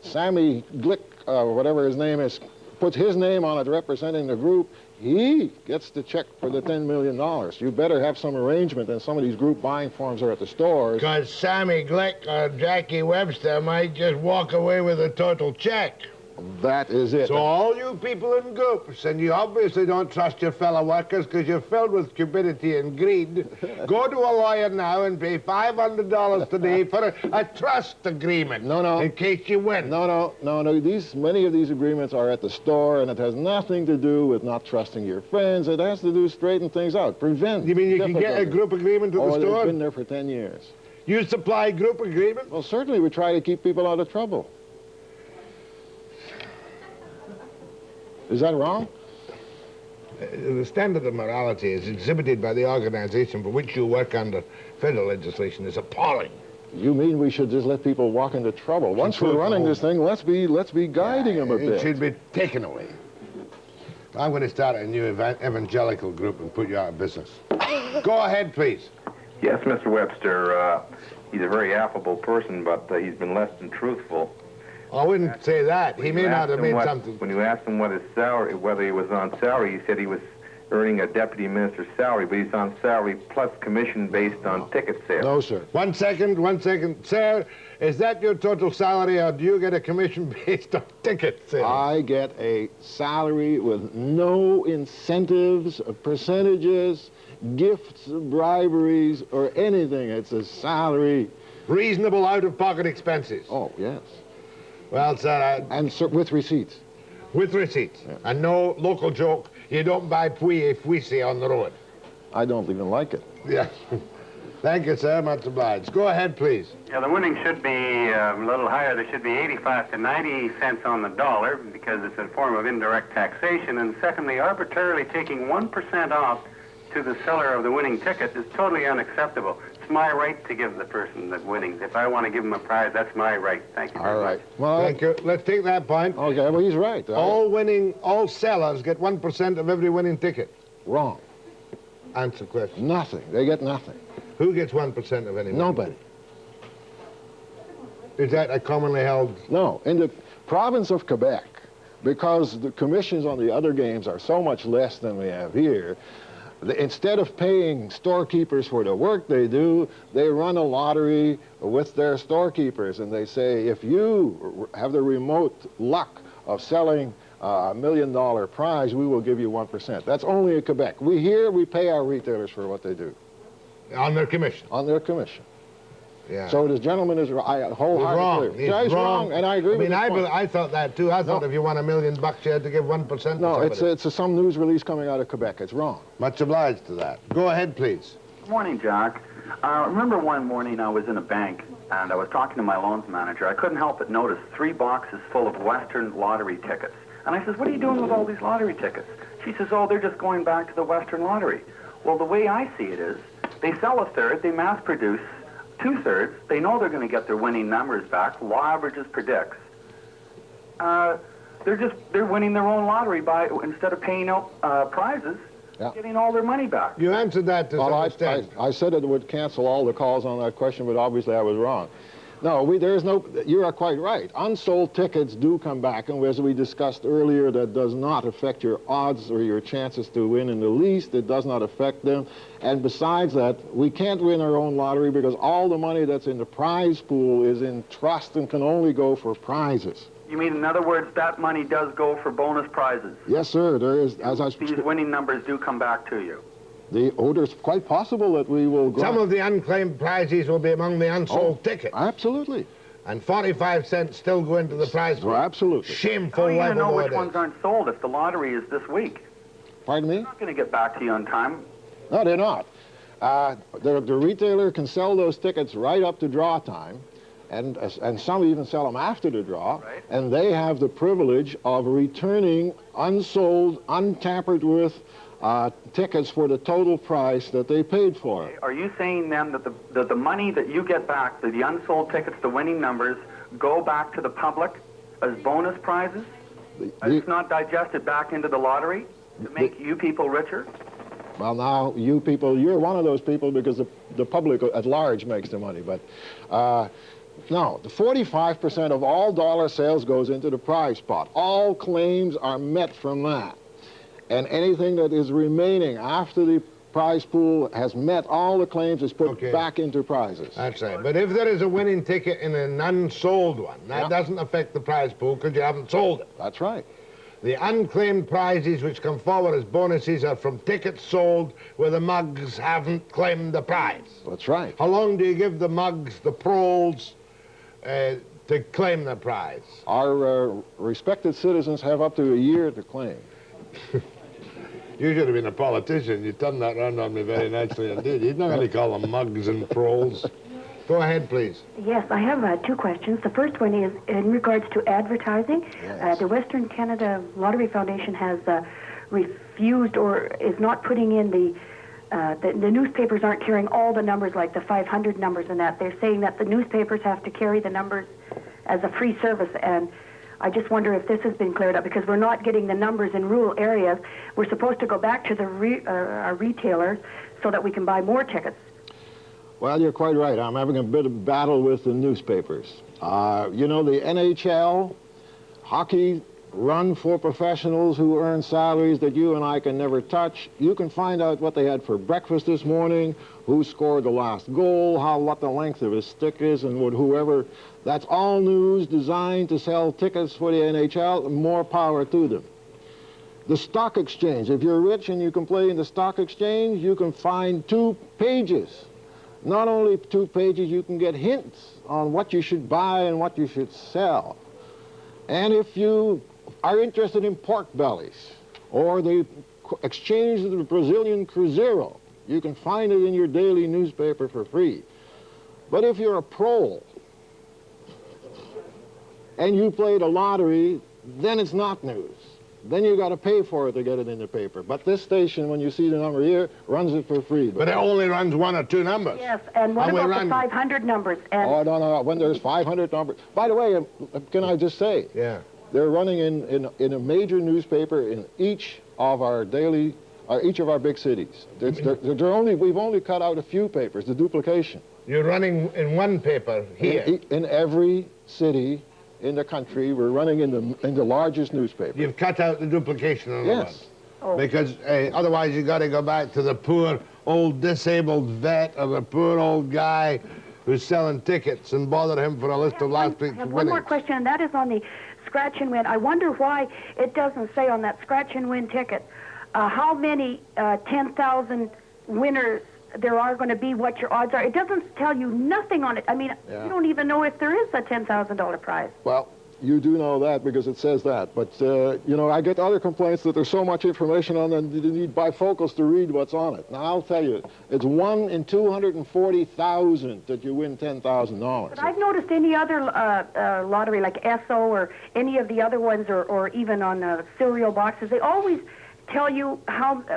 Sammy Glick, whatever his name is, puts his name on it representing the group, he gets the check for the $10 million. You better have some arrangement, and some of these group buying forms are at the stores. Because Sammy Glick or Jackie Webster might just walk away with a total check. That is it. So all you people in groups, and you obviously don't trust your fellow workers because you're filled with cupidity and greed, go to a lawyer now and pay $500 today for a trust agreement. No. In case you win. No. Many of these agreements are at the store, and it has nothing to do with not trusting your friends. It has to do straighten things out, prevent. You mean you can get a group agreement at the store? It's been there for 10 years. You supply group agreement? Well, certainly we try to keep people out of trouble. Is that wrong? The standard of morality is exhibited by the organization for which you work under federal legislation is appalling. You mean we should just let people walk into trouble? Once we're running this thing, let's be guiding them a bit. It should be taken away. I'm going to start a new evangelical group and put you out of business. Go ahead, please. Yes, Mr. Webster. He's a very affable person, but he's been less than truthful. I wouldn't say that. He may not have made something. When you asked him what his salary, whether he was on salary, he said he was earning a deputy minister's salary, but he's on salary plus commission based on ticket sales. No, sir. One second. Sir, is that your total salary, or do you get a commission based on ticket sales? I get a salary with no incentives, percentages, gifts, briberies, or anything. It's a salary. Reasonable out-of-pocket expenses. Oh, yes. Well, sir, And with receipts. with receipts. Yeah. And no local joke, you don't buy puy on the road. I don't even like it. Yeah. Thank you, sir. Much obliged. Go ahead, please. Yeah, the winning should be a little higher. There should be 85 to 90 cents on the dollar because it's a form of indirect taxation. And secondly, arbitrarily taking 1% off to the seller of the winning ticket is totally unacceptable. It's my right to give the person that winnings. If I want to give him a prize, that's my right. Thank you very All right. much. Well, Thank you. Let's take that point. okay, well, he's right. All sellers get 1% of every winning ticket. Wrong. Answer question. Nothing. They get nothing. Who gets 1% of any winning Nobody. ticket? Is that a commonly held? No. In the province of Quebec, because the commissions on the other games are so much less than we have here, instead of paying storekeepers for the work they do, they run a lottery with their storekeepers, and they say, if you have the remote luck of selling a $1 million prize, we will give you 1%. That's only in Quebec. We pay our retailers for what they do. On their commission. On their commission. Yeah. So this gentleman is wholeheartedly. He's wrong. And I agree with his point. I thought that too. I thought if you won $1 million, you had to give 1% to somebody. It's some news release coming out of Quebec. It's wrong. Much obliged to that. Go ahead, please. Good morning, Jack. Remember one morning I was in a bank and I was talking to my loans manager. I couldn't help but notice 3 boxes full of Western lottery tickets. And I says, what are you doing with all these lottery tickets? She says, oh, they're just going back to the Western lottery. Well, the way I see it is, they sell a third, they mass produce 2/3. They know they're going to get their winning numbers back. Law averages predicts. They're winning their own lottery by, instead of paying out prizes, getting all their money back. You answered that to some extent. I said it would cancel all the calls on that question, but obviously I was wrong. No, there's no, you are quite right. Unsold tickets do come back, and as we discussed earlier, that does not affect your odds or your chances to win in the least. It does not affect them. And besides that, we can't win our own lottery because all the money that's in the prize pool is in trust and can only go for prizes. You mean, in other words, that money does go for bonus prizes? Yes, sir. There is, as I These winning numbers do come back to you. There's quite possible that we will go. Some of the unclaimed prizes will be among the unsold tickets. Absolutely. And 45 cents still go into the prize pool. Oh, absolutely. Shameful How are you going to know level which it is. ones aren't sold if the lottery is this week? Pardon me? They're not going to get back to you on time. No, they're not. The retailer can sell those tickets right up to draw time, and some even sell them after the draw, Right. and they have the privilege of returning unsold, untampered with tickets for the total price that they paid for it. Are you saying then that the money that you get back, the unsold tickets, the winning numbers, go back to the public as bonus prizes? It's not digested back into the lottery to make you people richer? Well, now, you people, you're one of those people because the public at large makes the money, but no, the 45% of all dollar sales goes into the prize pot. All claims are met from that. And anything that is remaining after the prize pool has met all the claims is put back into prizes. That's right. But if there is a winning ticket in an unsold one, that doesn't affect the prize pool because you haven't sold it. That's right. The unclaimed prizes which come forward as bonuses are from tickets sold where the mugs haven't claimed the prize. That's right. How long do you give the mugs, the proles, to claim the prize? Our respected citizens have up to a year to claim. You should have been a politician. You turned that round on me very nicely indeed. You'd not only call them mugs and proles. Go ahead, please. Yes, I have two questions. The first one is in regards to advertising. Yes. The Western Canada Lottery Foundation has refused or is not putting in the newspapers aren't carrying all the numbers like the 500 numbers and that. They're saying that the newspapers have to carry the numbers as a free service, and I just wonder if this has been cleared up because we're not getting the numbers in rural areas. We're supposed to go back to the our retailers so that we can buy more tickets. Well, you're quite right. I'm having a bit of battle with the newspapers. You know, the NHL, hockey, run for professionals who earn salaries that you and I can never touch. You can find out what they had for breakfast this morning, who scored the last goal, what the length of his stick is, and whoever. That's all news designed to sell tickets for the NHL, and more power to them. The stock exchange, if you're rich and you can play in the stock exchange, you can find 2 pages. Not only 2 pages, you can get hints on what you should buy and what you should sell. And if you are interested in pork bellies or the exchange of the Brazilian Cruzeiro, you can find it in your daily newspaper for free. But if you're a prole and you play the lottery, then it's not news. Then you got to pay for it to get it in the paper. But this station, when you see the number here, runs it for free. But it only runs 1 or 2 numbers. Yes, and what about the 500 numbers? And Oh, no. When there's 500 numbers. By the way, can I just say? Yeah. They're running in a major newspaper in each of our each of our big cities. We've only cut out a few papers, the duplication. You're running in one paper here. In every city in the country, we're running in the largest newspaper. You've cut out the duplication on the Yes. one. Because otherwise you got to go back to the poor old disabled vet or the poor old guy who's selling tickets and bother him for a list of last week's I have one more winnings. question, and that is on the scratch and win. I wonder why it doesn't say on that scratch and win ticket how many 10,000 winners there are going to be, what your odds are. It doesn't tell you nothing on it. I mean, you don't even know if there is a $10,000 prize. Well, you do know that because it says that. But, you know, I get other complaints that there's so much information on it, you need bifocals to read what's on it. Now, I'll tell you, it's 1 in 240,000 that you win $10,000. But I've noticed any other lottery, like ESSO or any of the other ones, or even on cereal boxes, they always tell you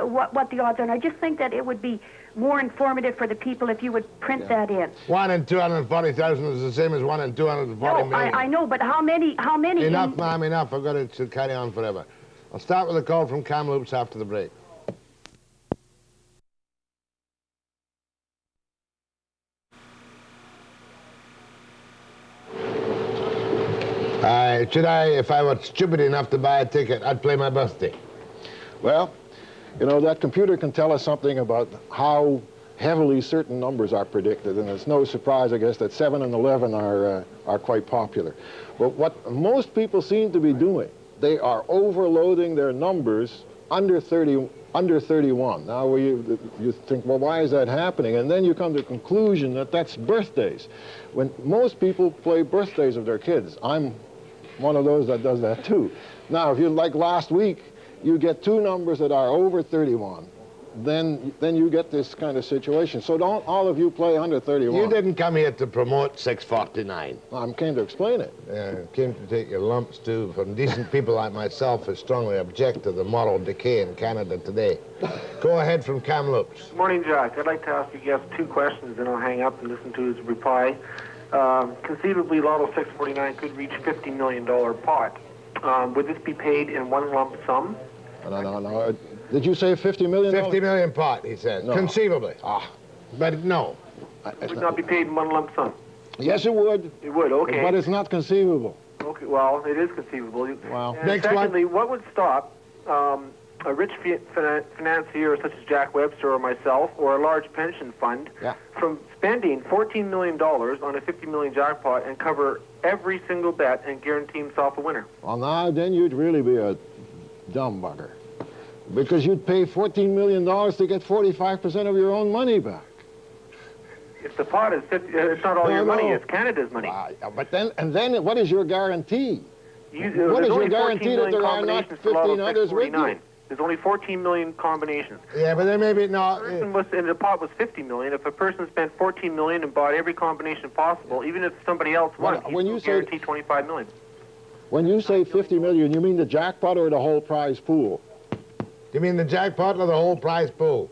what the odds are. And I just think that it would be more informative for the people if you would print that in. 1 in 240,000 is the same as 1 in 240 No, million. I know, but how many? Enough, ma'am, enough. I've got it to carry on forever. I'll start with a call from Kamloops after the break. If I were stupid enough to buy a ticket, I'd play my birthday. Well, you know, that computer can tell us something about how heavily certain numbers are predicted, and it's no surprise, I guess, that 7 and 11 are quite popular. But what most people seem to be doing, they are overloading their numbers under 31. Now, you think, well, why is that happening? And then you come to the conclusion that that's birthdays. When most people play birthdays of their kids, I'm one of those that does that too. Now, if you, like last week, you get two numbers that are over 31, then you get this kind of situation. So don't all of you play under 31. You didn't come here to promote 649. I came to explain it. Yeah, came to take your lumps, too, from decent people like myself who strongly object to the moral decay in Canada today. Go ahead from Kamloops. Morning, Jack. I'd like to ask you guys two questions, then I'll hang up and listen to his reply. Conceivably, Lotto 649 could reach $50 million pot. Would this be paid in one lump sum? No. Did you say $50 million? 50 million pot, he said. No. Conceivably. But no. It would not be paid in one lump sum? Yes, it would. It would, okay. But it's not conceivable. Okay, well, it is conceivable. Wow. And secondly, what would stop a rich financier such as Jack Webster or myself, or a large pension fund, from spending $14 million on a $50 million jackpot and cover every single bet and guarantee himself a winner? Well, now, then you'd really be a dumb bugger. Because you'd pay $14 million to get 45% of your own money back. If the pot is 50, it's not all your money, it's Canada's money. But then what is your guarantee? What is your guarantee that there are not 15 others with you? There's only 14 million combinations. Yeah, but then maybe not. And the pot was 50 million. If a person spent 14 million and bought every combination possible, even if somebody else won, he'd guarantee 25 million. When you say 50 million, you mean the jackpot or the whole prize pool? You mean the jackpot or the whole prize pool?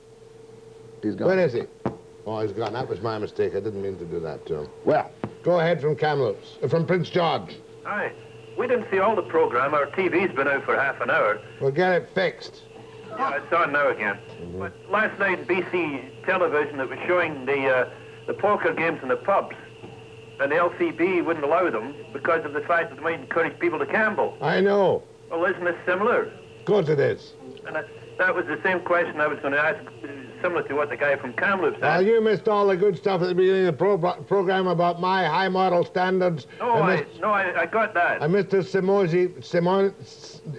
He's gone. Where is he? Oh, he's gone. That was my mistake. I didn't mean to do that to him. Well, go ahead from Kamloops, from Prince George. Hi. We didn't see all the program. Our TV's been out for half an hour. We'll get it fixed. Yeah, it's on now again. But last night, BC television, it was showing the poker games in the pubs. And the LCB wouldn't allow them because of the fact that they might encourage people to gamble. I know. Well, isn't this similar? Of course it is. And that was the same question I was going to ask, similar to what the guy from Kamloops asked. Well, you missed all the good stuff at the beginning of the program about my high moral standards. I got that. And Mr. Simon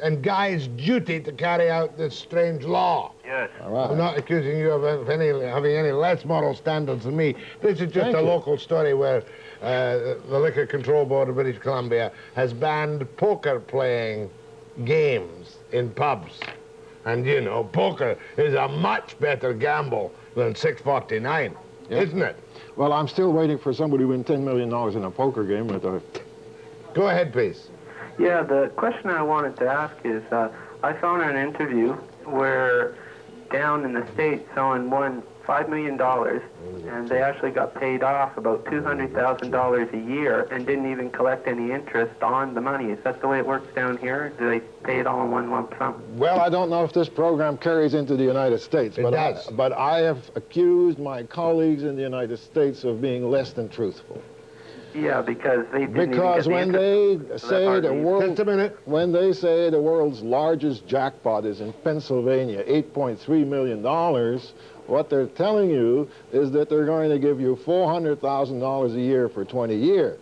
and Guy's duty to carry out this strange law. Yes. All right. I'm not accusing you of having any less moral standards than me. This is just a local story where the Liquor Control Board of British Columbia has banned poker playing games in pubs. And, you know, poker is a much better gamble than 649, isn't it? Well, I'm still waiting for somebody to win $10 million in a poker game. Go ahead, please. Yeah, the question I wanted to ask is, I found an interview where down in the States someone won $5 million, and they actually got paid off about $200,000 a year and didn't even collect any interest on the money. Is that the way it works down here? Do they pay it all in one lump sum? Well, I don't know if this program carries into the United States, but I have accused my colleagues in the United States of being less than truthful. Yeah, because they didn't because even get when they say Just a minute. When they say the world's largest jackpot is in Pennsylvania, $8.3 million, what they're telling you is that they're going to give you $400,000 a year for 20 years.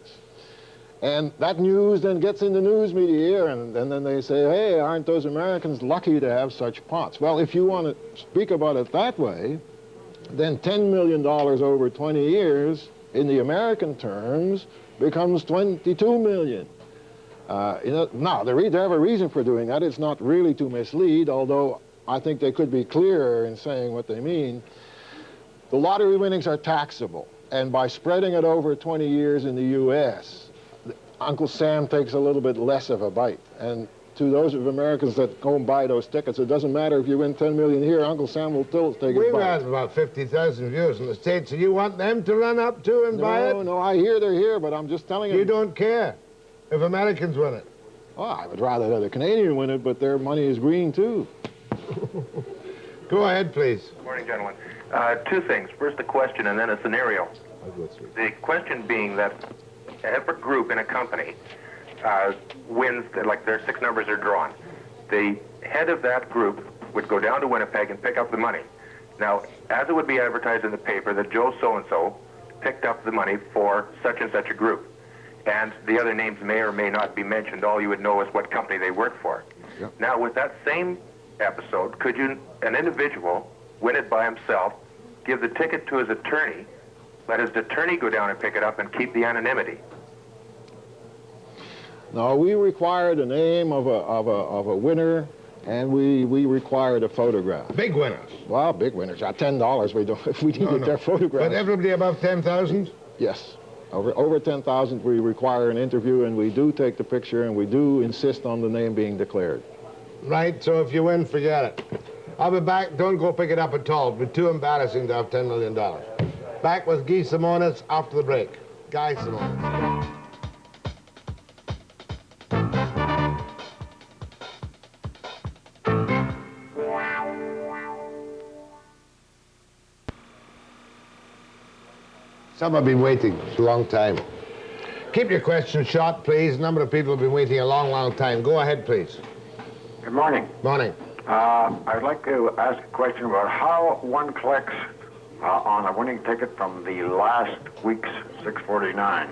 And that news then gets in the news media here, and then they say, hey, aren't those Americans lucky to have such pots? Well, if you want to speak about it that way, then $10 million over 20 years in the American terms becomes $22 million. Now, they have a reason for doing that. It's not really to mislead, although I think they could be clearer in saying what they mean. The lottery winnings are taxable, and by spreading it over 20 years in the U.S., Uncle Sam takes a little bit less of a bite. And to those of Americans that go and buy those tickets, it doesn't matter if you win $10 million here, Uncle Sam will still take his bite. We've had about 50,000 viewers in the States, and you want them to run up to and buy it? No, I hear they're here, but I'm just telling you. You don't care if Americans win it? Oh, I would rather have the Canadian win it, but their money is green, too. Go ahead, please. Good morning, gentlemen. Two things. First, a question and then a scenario. The question being that every group in a company wins, like their 6 numbers are drawn, the head of that group would go down to Winnipeg and pick up the money. Now, as it would be advertised in the paper that Joe so-and-so picked up the money for such and such a group, and the other names may or may not be mentioned, all you would know is what company they work for. Yep. Now, with that same episode, could you, an individual, win it by himself, give the ticket to his attorney, let his attorney go down and pick it up and keep the anonymity? No, we required a name of a winner, and we required a photograph. Big winners. Well, big winners. At $10, we don't. If we needed their photograph. But everybody above 10,000? Yes, over 10,000, we require an interview, and we do take the picture, and we do insist on the name being declared. Right. So if you win, forget it. I'll be back. Don't go pick it up at all. It'd be too embarrassing to have $10 million. Back with Guy Simonis after the break. Guy Simonis. Some have been waiting a long time. Keep your questions short, please. A number of people have been waiting a long, long time. Go ahead, please. Good morning. Morning. I'd like to ask a question about how one collects on a winning ticket from the last week's 649.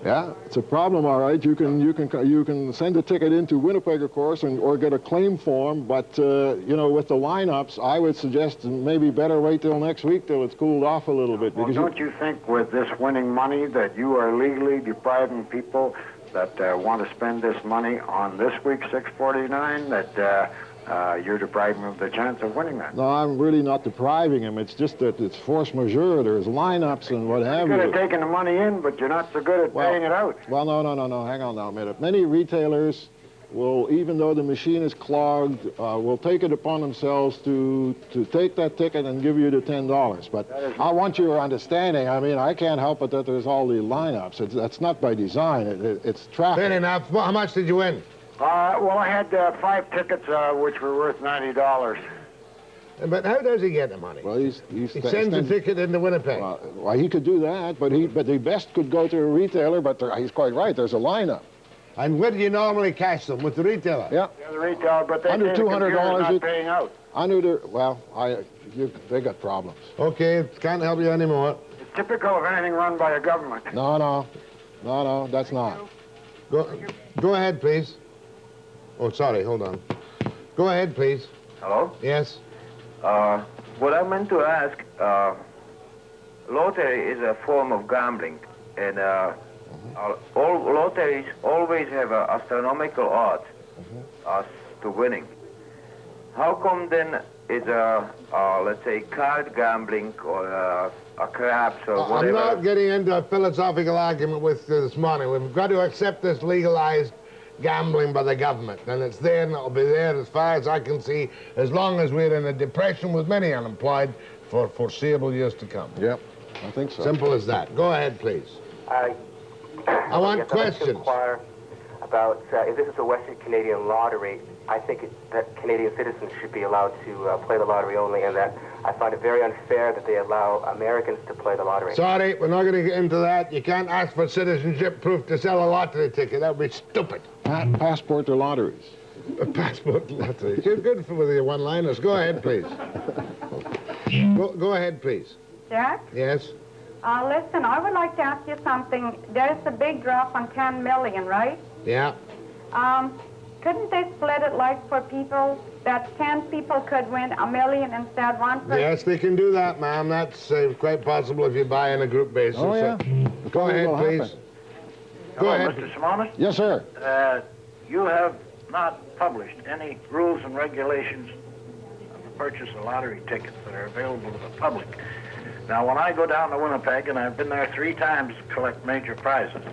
Yeah, it's a problem, all right. You can send a ticket into Winnipeg, of course, or get a claim form. But you know, with the lineups, I would suggest maybe better wait till next week till it's cooled off a little bit. Well, don't you think with this winning money that you are legally depriving people that want to spend this money on this week's 649 that you're depriving them of the chance of winning that? No, I'm really not depriving him. It's just that it's force majeure. There's lineups and what have you. You're good at taking the money in, but you're not so good at paying it out. Well, no. Hang on now a minute. Many retailers will, even though the machine is clogged, will take it upon themselves to take that ticket and give you the $10. But I want your understanding. I mean, I can't help it that there's all the lineups. That's not by design. It's traffic. Fair enough. How much did you win? Well, I had 5 tickets which were worth $90. But how does he get the money? Well, he sends the ticket into Winnipeg. Well, he could do that, but the best could go to a retailer. But he's quite right. There's a lineup. And where do you normally cash them? With the retailer? Yeah. Yeah, the retailer, but they under $200 not paying out. They got problems. Okay, can't help you anymore. It's typical of anything run by a government. No, that's not. Go ahead, please. Oh, sorry, hold on. Go ahead, please. Hello? Yes? What I meant to ask, lottery is a form of gambling, and all lotteries always have astronomical odds as to winning. How come then it's let's say, card gambling or a craps or whatever? I'm not getting into a philosophical argument with this morning. We've got to accept this legalized gambling by the government, and it's there and it'll be there as far as I can see, as long as we're in a depression with many unemployed for foreseeable years to come. Yep, I think so. Simple as that. Go ahead, please. I want questions. I'd like to inquire about if this is a Western Canadian lottery. I think that Canadian citizens should be allowed to play the lottery only, and that I find it very unfair that they allow Americans to play the lottery. Sorry, we're not going to get into that. You can't ask for citizenship proof to sell a lottery ticket. That would be stupid. Passport to lotteries. A passport to lotteries. You're good for the one-liners. Go ahead, please. Go ahead, please. Jack? Yes? Listen, I would like to ask you something. There's a big drop on 10 million, right? Yeah. Couldn't they split it like for people that 10 people could win $1 million instead one person? Yes, they can do that, ma'am. That's quite possible if you buy on a group basis. Oh, yeah. Go ahead, please. Go ahead. Mr. Simonis? Yes, sir. You have not published any rules and regulations on the purchase of lottery tickets that are available to the public. Now, when I go down to Winnipeg, and I've been there 3 times to collect major prizes.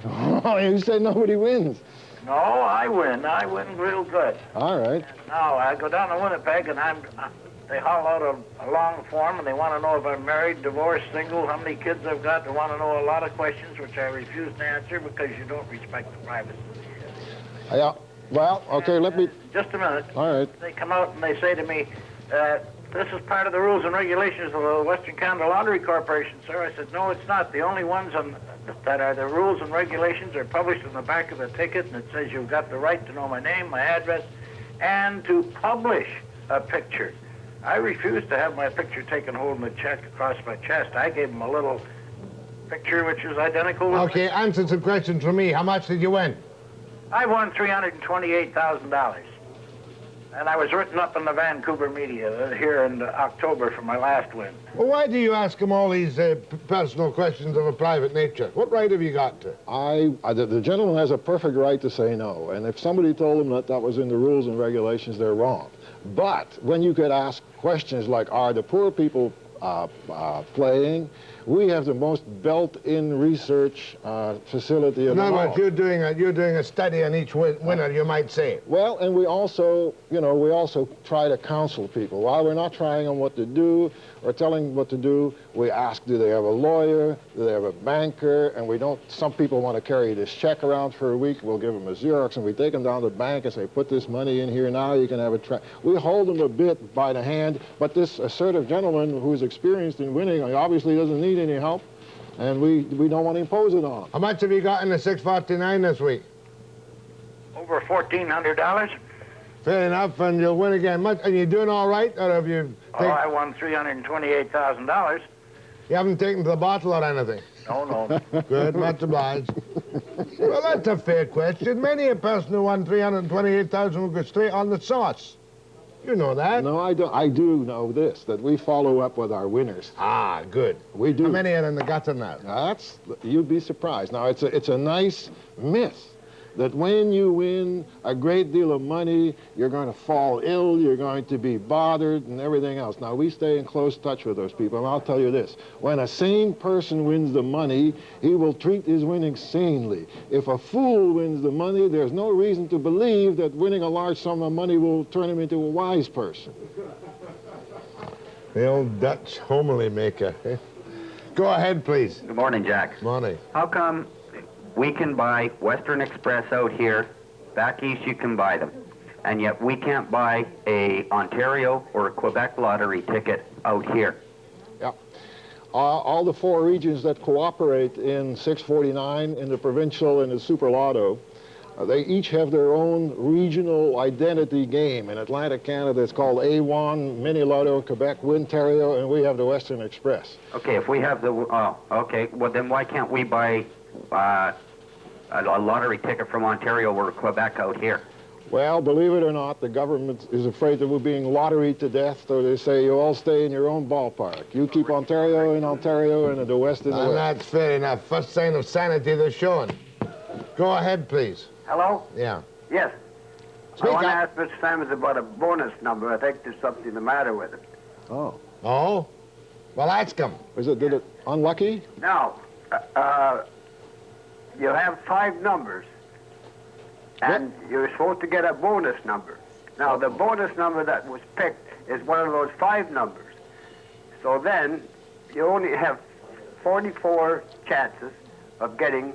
Oh, you said nobody wins. No, I win. I win real good. All right. Now, I go down to Winnipeg, and they haul out a long form, and they want to know if I'm married, divorced, single, how many kids I've got. They want to know a lot of questions, which I refuse to answer because you don't respect the privacy. Yeah. Well, okay, let me... Just a minute. All right. They come out and they say to me, this is part of the rules and regulations of the Western Canada Lottery Corporation, sir. I said, no, it's not. The only ones that are the rules and regulations are published on the back of the ticket, and it says you've got the right to know my name, my address, and to publish a picture. I refused to have my picture taken holding a check across my chest. I gave them a little picture which is identical with Okay, answer some questions for me. How much did you win? I won $328,000. And I was written up in the Vancouver media here in October for my last win. Well, why do you ask him all these personal questions of a private nature? What right have you got to? The gentleman has a perfect right to say no. And if somebody told him that that was in the rules and regulations, they're wrong. But when you could ask questions like, are the poor people playing? We have the most built-in research facility in the world. In other words, you're doing a study on each winner, you might say. Well, and we also, we also try to counsel people. While we're not trying on what to do or telling them what to do, we ask, do they have a lawyer? Do they have a banker? And we don't, some people want to carry this check around for a week. We'll give them a Xerox, and we take them down to the bank and say, put this money in here now, you can have a We hold them a bit by the hand, but this assertive gentleman who's experienced in winning obviously doesn't need any help, and we don't want to impose it on him. How much have you got in the 649 this week? Over $1,400. Fair enough, and you'll win again. And you doing all right, or have you... I won $328,000. You haven't taken to the bottle or anything? No. Good, much obliged. Well, that's a fair question. Many a person who won $328,000 will go straight on the sauce. You know that. No, I don't. I do know this, that we follow up with our winners. Ah, good. We do. How many are in the gutter now? You'd be surprised. Now, it's a nice myth that when you win a great deal of money, you're going to fall ill, you're going to be bothered, and everything else. Now, we stay in close touch with those people, and I'll tell you this. When a sane person wins the money, he will treat his winnings sanely. If a fool wins the money, there's no reason to believe that winning a large sum of money will turn him into a wise person. The old Dutch homily maker. Eh? Go ahead, please. Good morning, Jack. Morning. How come we can buy Western Express out here, back east you can buy them, and yet we can't buy a Ontario or a Quebec lottery ticket out here? Yeah. All the four regions that cooperate in 649, in the provincial and the super lotto, they each have their own regional identity game. In Atlantic Canada, it's called A1, Mini Lotto, Quebec, Wintario, and we have the Western Express. Okay, if we have the, okay, well then why can't we buy a lottery ticket from Ontario or Quebec out here? Well, believe it or not, the government is afraid that we're being lotteried to death, so they say you all stay in your own ballpark. You keep Ontario in Ontario and the West in the West. That's fair enough. First sign of sanity they're showing. Go ahead, please. Hello? Yeah. Yes. Speak I want to up. ask Mr. Simons about a bonus number. I think there's something the matter with it. Oh. Oh? Well, ask him. Did it unlucky? Now, you have 5 numbers, and you're supposed to get a bonus number. Now, the bonus number that was picked is one of those 5 numbers. So then, you only have 44 chances of getting...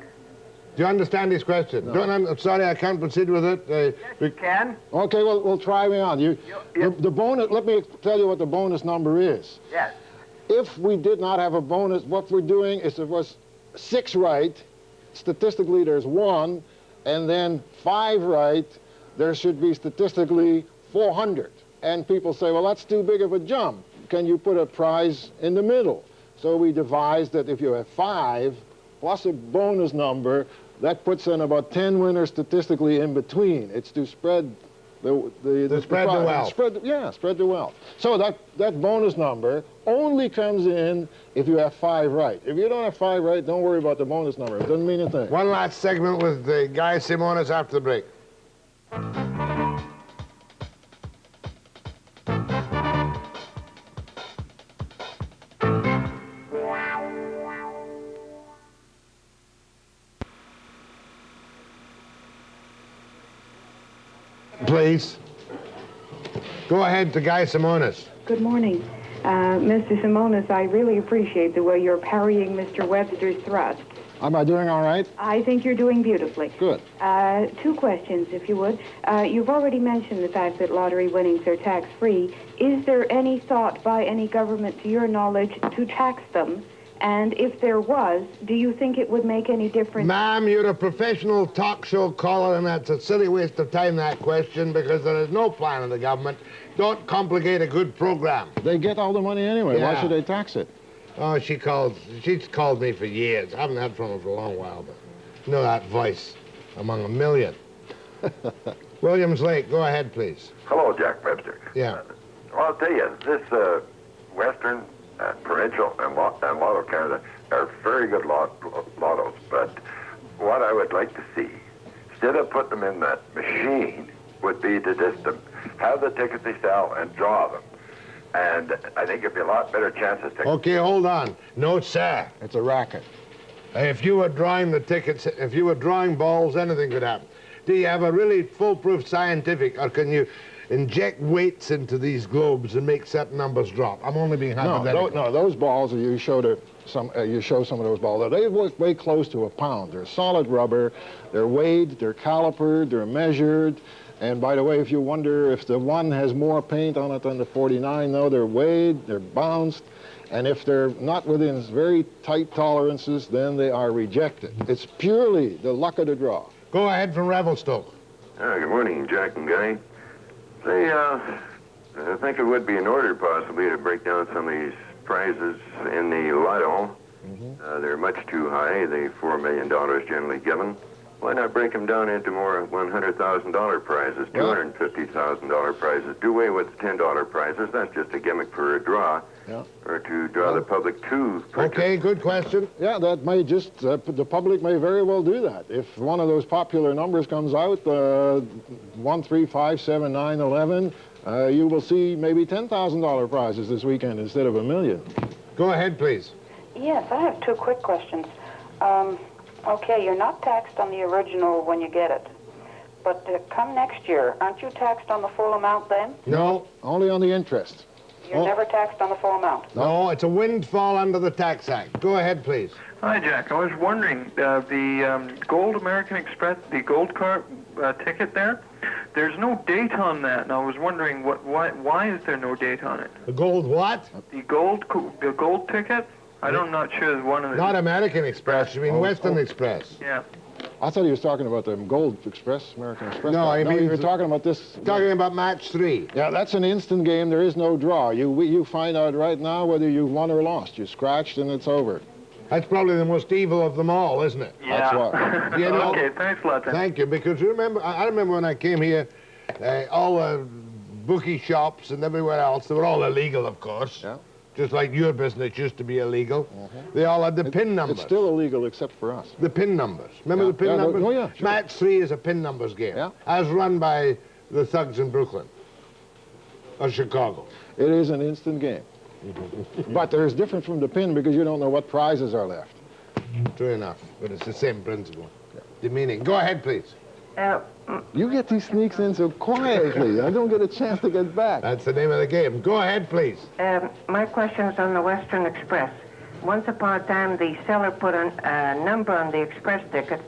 Do you understand his question? No. I'm sorry, I can't proceed with it. Yes, you can. Okay, well, try me on. The bonus, let me tell you what the bonus number is. Yes. If we did not have a bonus, what we're doing is if it was 6 right, statistically there's 1, and then 5 right, there should be statistically 400. And people say, well, that's too big of a jump. Can you put a prize in the middle? So we devised that if you have 5 plus a bonus number, that puts in about 10 winners statistically in between. It's to spread spread the wealth. Spread the wealth. So that bonus number only comes in if you have 5 right. If you don't have 5 right, don't worry about the bonus number. It doesn't mean a thing. One last segment with Guy Simonis after the break. Please. Go ahead to Guy Simonis. Good morning. Mr. Simonis, I really appreciate the way you're parrying Mr. Webster's thrust. Am I doing all right? I think you're doing beautifully. Good. 2 questions, if you would. You've already mentioned the fact that lottery winnings are tax-free. Is there any thought by any government, to your knowledge, to tax them And if there was, do you think it would make any difference? Ma'am, you're a professional talk show caller, and that's a silly waste of time, that question, because there is no plan in the government. Don't complicate a good program. They get all the money anyway. Yeah. Why should they tax it? Oh, she's called me for years. I haven't heard from her for a long while, but you know that voice among a million. Williams Lake, go ahead, please. Hello, Jack Webster. Yeah. Well, I'll tell you, this Western, Provincial, and Lotto Canada are very good lottos, but what I would like to see, instead of putting them in that machine, would be to just have the tickets they sell and draw them. And I think it'd be a lot better chances to... Okay, hold on. No, sir. It's a racket. If you were drawing the tickets, if you were drawing balls, anything could happen. Do you have a really foolproof scientific, or can you inject weights into these globes and make certain numbers drop? I'm only being hypothetical. No, those balls you showed some of those balls. They weigh close to a pound. They're solid rubber. They're weighed. They're calipered. They're measured. And by the way, if you wonder if the one has more paint on it than the 49, no, they're weighed. They're bounced. And if they're not within very tight tolerances, then they are rejected. It's purely the luck of the draw. Go ahead from Revelstoke. Good morning, Jack and Guy. Say, I think it would be in order possibly to break down some of these prizes in the lotto. They're much too high, the $4 million generally given. Why not break them down into more $100,000 prizes, $250,000 prizes? Do away with the $10 prizes. That's just a gimmick for a draw. Yeah. Or to draw the public to purchase. Okay, good question. Yeah, that may just, the public may very well do that. If one of those popular numbers comes out, 1, 3, 5, 7, 9, 11, you will see maybe $10,000 prizes this weekend instead of $1 million. Go ahead, please. Yes, I have two quick questions. Okay, you're not taxed on the original when you get it. But come next year, aren't you taxed on the full amount then? No. Only on the interest. You're never taxed on the full amount? No, it's a windfall under the Tax Act. Go ahead, please. Hi, Jack. I was wondering, the Gold American Express, the gold card ticket there, there's no date on that, and I was wondering why is there no date on it? The gold what? The gold ticket? I'm not sure there's one of the... Not American Express, you mean Western Express. Yeah. I thought he was talking about the Gold Express, American Express. No, I mean... you were talking about this... Talking about match 3. Yeah, that's an instant game. There is no draw. You find out right now whether you won or lost. You scratched and it's over. That's probably the most evil of them all, isn't it? Yeah. That's what. You know, Okay, thanks a lot then. Thank you, because remember, I remember when I came here, all the bookie shops and everywhere else, they were all illegal, of course. Yeah. Just like your business used to be illegal. They all had the PIN numbers. It's still illegal except for us. The PIN numbers. Remember the PIN numbers? Oh, yeah, sure. Match 3 is a PIN numbers game. Yeah. As run by the thugs in Brooklyn or Chicago. It is an instant game. But there's different from the PIN because you don't know what prizes are left. True enough, but it's the same principle. The meaning. Go ahead, please. You get these sneaks in so quietly. I don't get a chance to get back. That's the name of the game. Go ahead, please. My question is on the Western Express. Once upon a time, the seller put a number on the express ticket,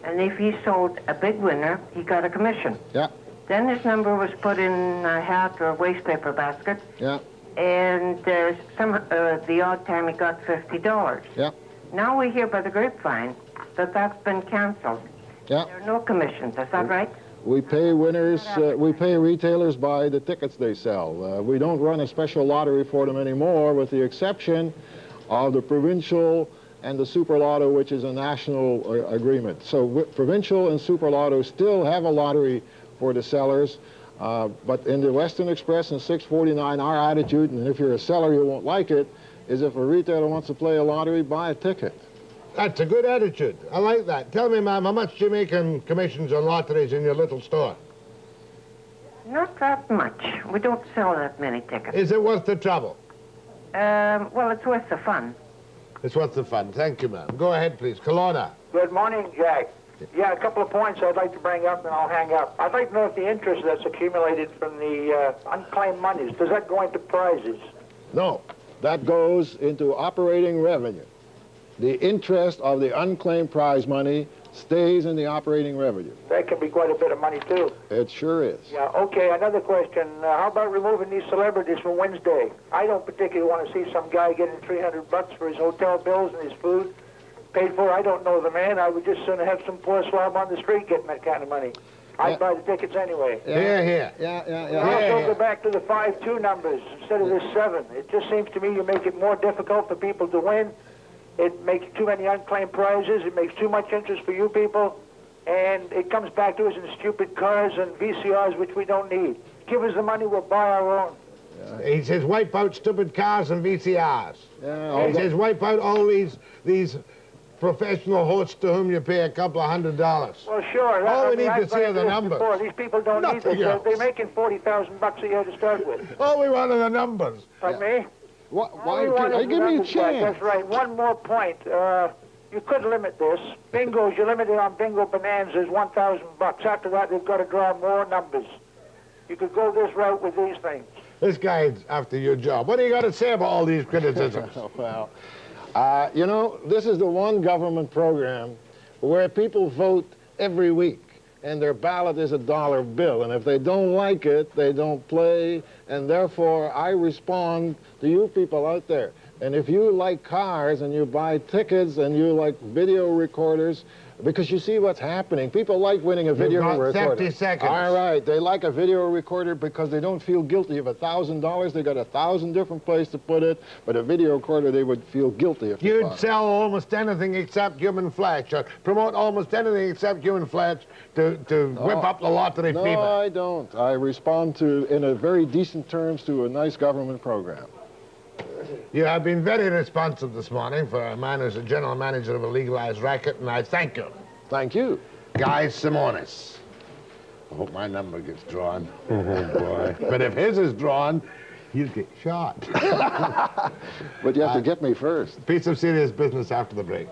and if he sold a big winner, he got a commission. Yeah. Then this number was put in a hat or a wastepaper basket, Yeah. and the odd time he got $50. Yeah. Now we hear by the grapevine that that's been canceled. Yeah. There are no commissions, is that right? We pay winners, we pay retailers by the tickets they sell. We don't run a special lottery for them anymore, with the exception of the provincial and the super lotto, which is a national agreement. So provincial and super lotto still have a lottery for the sellers, but in the Western Express and 649, our attitude, and if you're a seller you won't like it, is if a retailer wants to play a lottery, buy a ticket. That's a good attitude. I like that. Tell me, ma'am, how much do you make in commissions on lotteries in your little store? Not that much. We don't sell that many tickets. Is it worth the trouble? Well, it's worth the fun. It's worth the fun. Thank you, ma'am. Go ahead, please. Kelowna. Good morning, Jack. Yeah, a couple of points I'd like to bring up, and I'll hang up. I'd like to know if the interest that's accumulated from the unclaimed monies, does that go into prizes? No, that goes into operating revenue. The interest of the unclaimed prize money stays in the operating revenue. That can be quite a bit of money, too. It sure is. Yeah, okay, another question. How about removing these celebrities from Wednesday? I don't particularly want to see some guy getting $300 for his hotel bills and his food paid for. I don't know the man. I would just sooner have some poor slob on the street getting that kind of money. I'd buy the tickets anyway. Yeah. Also go back to the 5-2 numbers instead of this 7. It just seems to me you make it more difficult for people to win. It makes too many unclaimed prizes. It makes too much interest for you people. And it comes back to us in stupid cars and VCRs, which we don't need. Give us the money, we'll buy our own. He says wipe out stupid cars and VCRs. Yeah, he says wipe out all these professional hosts to whom you pay a couple of $100. Well, sure. All we need to see are the numbers. Before. These people don't need this. They're making $40,000 a year to start with. All we want are the numbers. Pardon me? Why give me a chance? That's right. One more point. You could limit this. Bingos, you limit it on bingo bonanzas, $1,000. After that, they've got to draw more numbers. You could go this route with these things. This guy's after your job. What do you got to say about all these criticisms? Well, you know, this is the one government program where people vote every week, and their ballot is a dollar bill, and if they don't like it, they don't play, and therefore I respond to you people out there. And if you like cars and you buy tickets and you like video recorders, because you see what's happening. People like winning a video recorder. 30 seconds. All right, they like a video recorder because they don't feel guilty. Of $1,000, they got 1,000 different places to put it, but a video recorder, they would feel guilty if You'd sell almost anything except human flesh, or promote almost anything except human flesh to whip up the lottery fever. No, I don't. I respond to, in a very decent terms, to a nice government program. You have been very responsive this morning for a man who's a general manager of a legalized racket, and I thank you. Thank you. Guy Simonis. I hope my number gets drawn. Oh, boy. But if his is drawn, he'll get shot. But you have to get me first. Piece of serious business after the break.